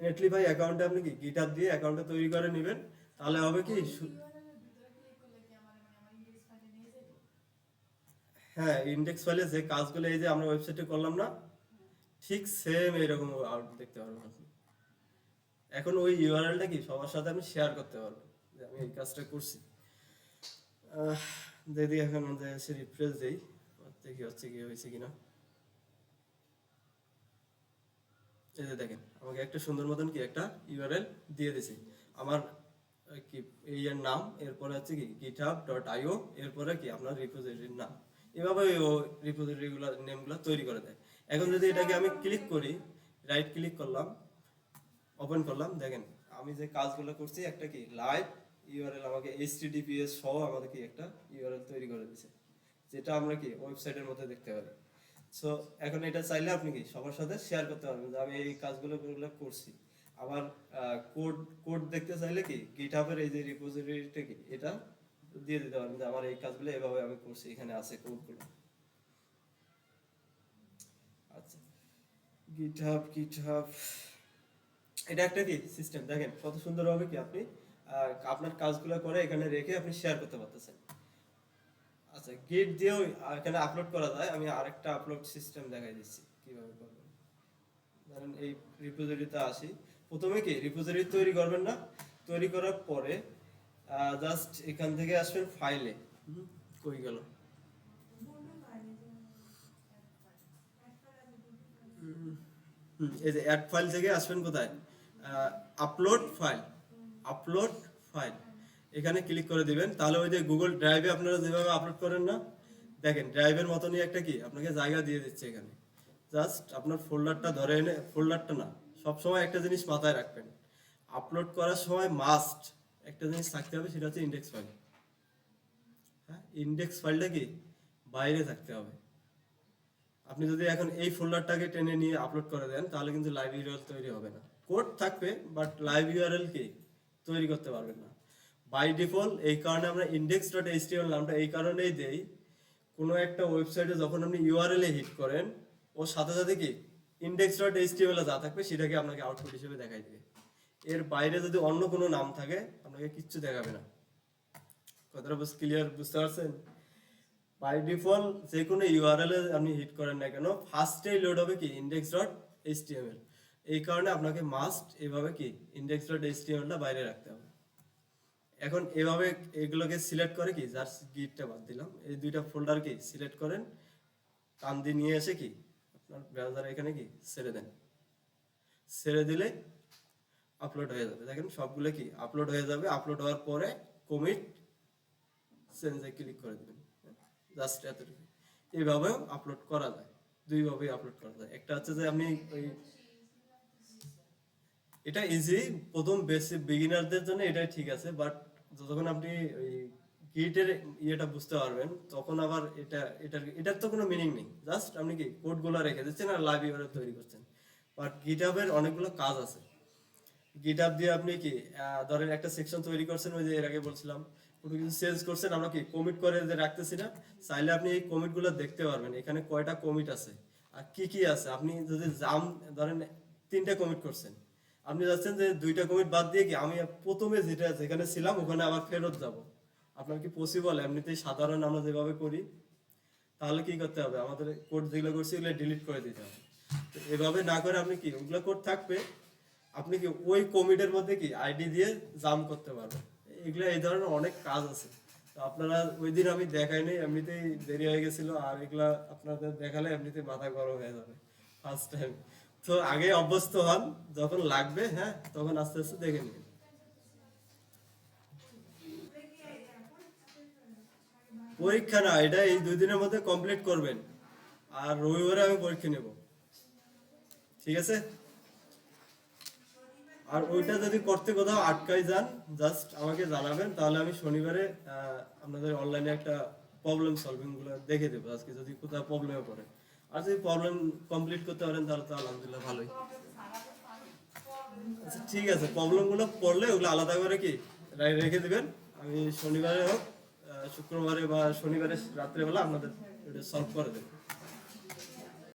A: নেটলিফাই অ্যাকাউন্টে আপনি কি গিটহাব দিয়ে অ্যাকাউন্টটা তৈরি করে নেবেন, তাহলে হবে কি হ্যাঁ, ইন্ডেক্স ফাইলে যে কাজগুলো এই যে আমরা ওয়েবসাইটে করলাম না, ঠিক সেম এরকম আউটপুট দেখতে পারবেন আপনি। এখন ওই ইউআরএলটা কি সবার সাথে আপনি শেয়ার করতে পারবেন যে আমি এই কাজটা করছি। যদি এখন আমাদের এসে রিফ্রেশ দেই, দেখি হচ্ছে কি হয়েছে কিনা। এই যে দেখেন আমাকে একটা সুন্দর মতন কি একটা ইউআরএল দিয়ে দিছে আমার কি এই এর নাম, এরপরে হচ্ছে কি github.io, এরপরে কি আপনার রিপোজিটরির নাম। এভাবে ও রিপোজিটরি গুলা নেমগুলো তৈরি করে দেয়। এখন যদি এটাকে আমি ক্লিক করি, রাইট ক্লিক করলাম, ওপেন করলাম, দেখেন আমি যে কাজগুলো করছি একটা কি লাইভ ইউআরএল আমাকে এইচটিটিপিএস সহ আমাদের কি একটা ইউআরএল তৈরি করে দিয়েছে, যেটা আমরা কি ওয়েবসাইটের মধ্যে দেখতে পারি। সো এখন এটা চাইলে আপনি কি সবার সাথে শেয়ার করতে পারবেন যে আমি এই কাজগুলো করছি। আবার কোড কোড দেখতে চাইলে কি গিটহাবের এই যে রিপোজিটরিটা কি এটা দিয়ে দিতে পারবেন যে আমার এই কাজগুলো এভাবে আমি করছি, এখানে আছে কোডগুলো। আচ্ছা, গিটহাব এটা একটা কি সিস্টেম, দেখেন কত সুন্দর হবে কি আপনি আপনার কাজগুলো করে এখানে রেখে আপনি শেয়ার করতে পারতেছেন। আচ্ছা, গিট দিয়েও এখানে আপলোড করা যায়। আমি আরেকটা আপলোড সিস্টেম দেখাই দিচ্ছি কিভাবে করবেন। ধরেন এই রিপোজিটরিতে আসি, প্রথমে কি রিপোজিটরি তৈরি করবেন না, তৈরি করার পরে জাস্ট এখান থেকে আসবেন ফাইলে, কই গেল, এই যে অ্যাড ফাইল থেকে আসবেন কোথায়, আপলোড ফাইল, আপলোড ফাইল, এখানে ক্লিক করে দিবেন। তাহলে ওই যে গুগল ড্রাইভে আপনারা যেভাবে আপলোড করেন না, দেখেন ড্রাইভের মতনই একটা কি আপনাকে জায়গা দিয়ে দিচ্ছে এখানে। জাস্ট আপনার ফোল্ডারটা ধরে এনে, ফোল্ডারটা না, সবসময় একটা জিনিস মাথায় রাখবেন, আপলোড করার সময় মাস্ট একটা জিনিস থাকতে হবে, সেটা হচ্ছে ইন্ডেক্স ফাইল। হ্যাঁ, ইন্ডেক্স ফাইলটা কি বাইরে থাকতে হবে। আপনি যদি এখন এই ফোল্ডারটাকে টেনে নিয়ে আপলোড করে দেন, তাহলে কিন্তু লাইভ ইউআরএল তৈরি হবে না। কোড থাকবে বাট লাইভ ইউআরএল কি তৈরি করতে পারবেন না বাই ডিফল্ট। এই কারণে আমরা index.html নামটা এই কারণেই দেই, কোনো একটা ওয়েবসাইটে যখন আপনি ইউআরএল এ হিট করেন, ওর সাথে সাথে কি index.html এ যা থাকবে সেটাকে আপনাকে আউটপুট হিসেবে দেখাই দিবে। এর বাইরে যদি অন্য কোনো নাম থাকে আপনাকে কিচ্ছু দেখাবে না। কথাটা ক্লিয়ার বুঝতে পারছেন? বাই ডিফল্ট যে কোনো ইউআরএল এ আপনি হিট করেন না কেন, ফার্স্টেই লোড হবে কি index.html। এই কারণে আপনাকে মাস্ট এভাবে কি index.html টা বাইরে রাখতে হবে। এখন এভাবে এগুলোকে সিলেক্ট করে কি, জাস্ট গিটটা বাদ দিলাম, এই দুইটা ফোল্ডার কি সিলেক্ট করেন, টান দিয়ে নিয়ে এসে কি আপনার ব্রাউজারে এখানে কি ছেড়ে দেন, ছেড়ে দিলে আপলোড হয়ে যাবে। দেখেন সবগুলো কি আপলোড হয়ে যাবে। আপলোড হওয়ার পরে কমিট চেঞ্জে ক্লিক করে দিবেন, জাস্ট এতটুকু। এইভাবেও আপলোড করা যায়, দুইভাবেই আপলোড করা যায়। একটা হচ্ছে যে আপনি ওই, এটা ইজি প্রথম বেসিক বিগিনারদের জন্য এটাই ঠিক আছে, বাট যখন আপনি ওই গিটের ইয়েটা বুঝতে পারবেন তখন আবার এটার তো কোনো মিনিং নেই, জাস্ট আপনি কি কোডগুলো রেখে দিচ্ছেন আর লাইভ ইউআরএল তৈরি করছেন। বাট গিটহাবের অনেকগুলো কাজ আছে। গিটহাব দিয়ে আপনি কি ধরেন একটা সেকশন তৈরি করছেন, ওই যে এর আগে বলছিলাম কোনো কিছু চেঞ্জ করছেন, আমরা কি কমিট করে যে রাখতেছি না, চাইলে আপনি এই কমিট গুলো দেখতে পারবেন এখানে কয়টা কমিট আছে আর কি কি আছে। আপনি যদি জাম ধরেন 3টা কমিট করছেন, আপনি যাচ্ছেন যে 2টা কমিট বাদ দিয়ে কি আমি প্রথমে যেটা যেখানে ছিলাম ওখানে আবার ফেরত যাব, আপনার কি পসিবল? এমনিতেই সাধারণ আমরা যেভাবে করি, তাহলে কি করতে হবে, আমাদের কোড যেগুলো করছি ওগুলো ডিলিট করে দিতে হবে। তো এভাবে না করে আপনি কি ওগুলো কোড থাকবে, আপনি কি ওই কমিটের মধ্যে কি আইডি দিয়ে জাম করতে পারবেন। এগুলো এই ধরনের অনেক কাজ আছে, তো আপনারা ওই দিন আমি দেখাইনি, এমনিতেই দেরি হয়ে গেছিল, আর এগুলা আপনাদের দেখালে এমনিতেই মাথা গরম হয়ে যাবে ফার্স্ট টাইম। তো আগে অভ্যস্ত হন, যখন লাগবে হ্যাঁ তখন আস্তে আস্তে দেখে নিন। পরীক্ষা না, এটা এই 2 দিনের মধ্যে কমপ্লিট করবেন, আর রবিবারে আমি পরীক্ষা নেব, ঠিক আছে? আর ওইটা যদি করতে কোথাও আটকাই যান, জাস্ট আমাকে জানাবেন, তাহলে আমি শনিবারে আপনাদের অনলাইনে একটা প্রবলেম সলভিং গুলো দেখে দেবো আজকে, যদি কোথাও প্রবলেমে পড়ে। আর যদি প্রবলেম কমপ্লিট করতে পারেন তাহলে তো আলহামদুলিল্লাহ ভালোই। আচ্ছা ঠিক আছে, প্রবলেম গুলো পড়লে ওগুলো আলাদা করে কি রেখে দিবেন, আমি শনিবারে হোক শুক্রবারে বা শনিবারে রাত্রেবেলা আপনাদের সলভ করে দেবো।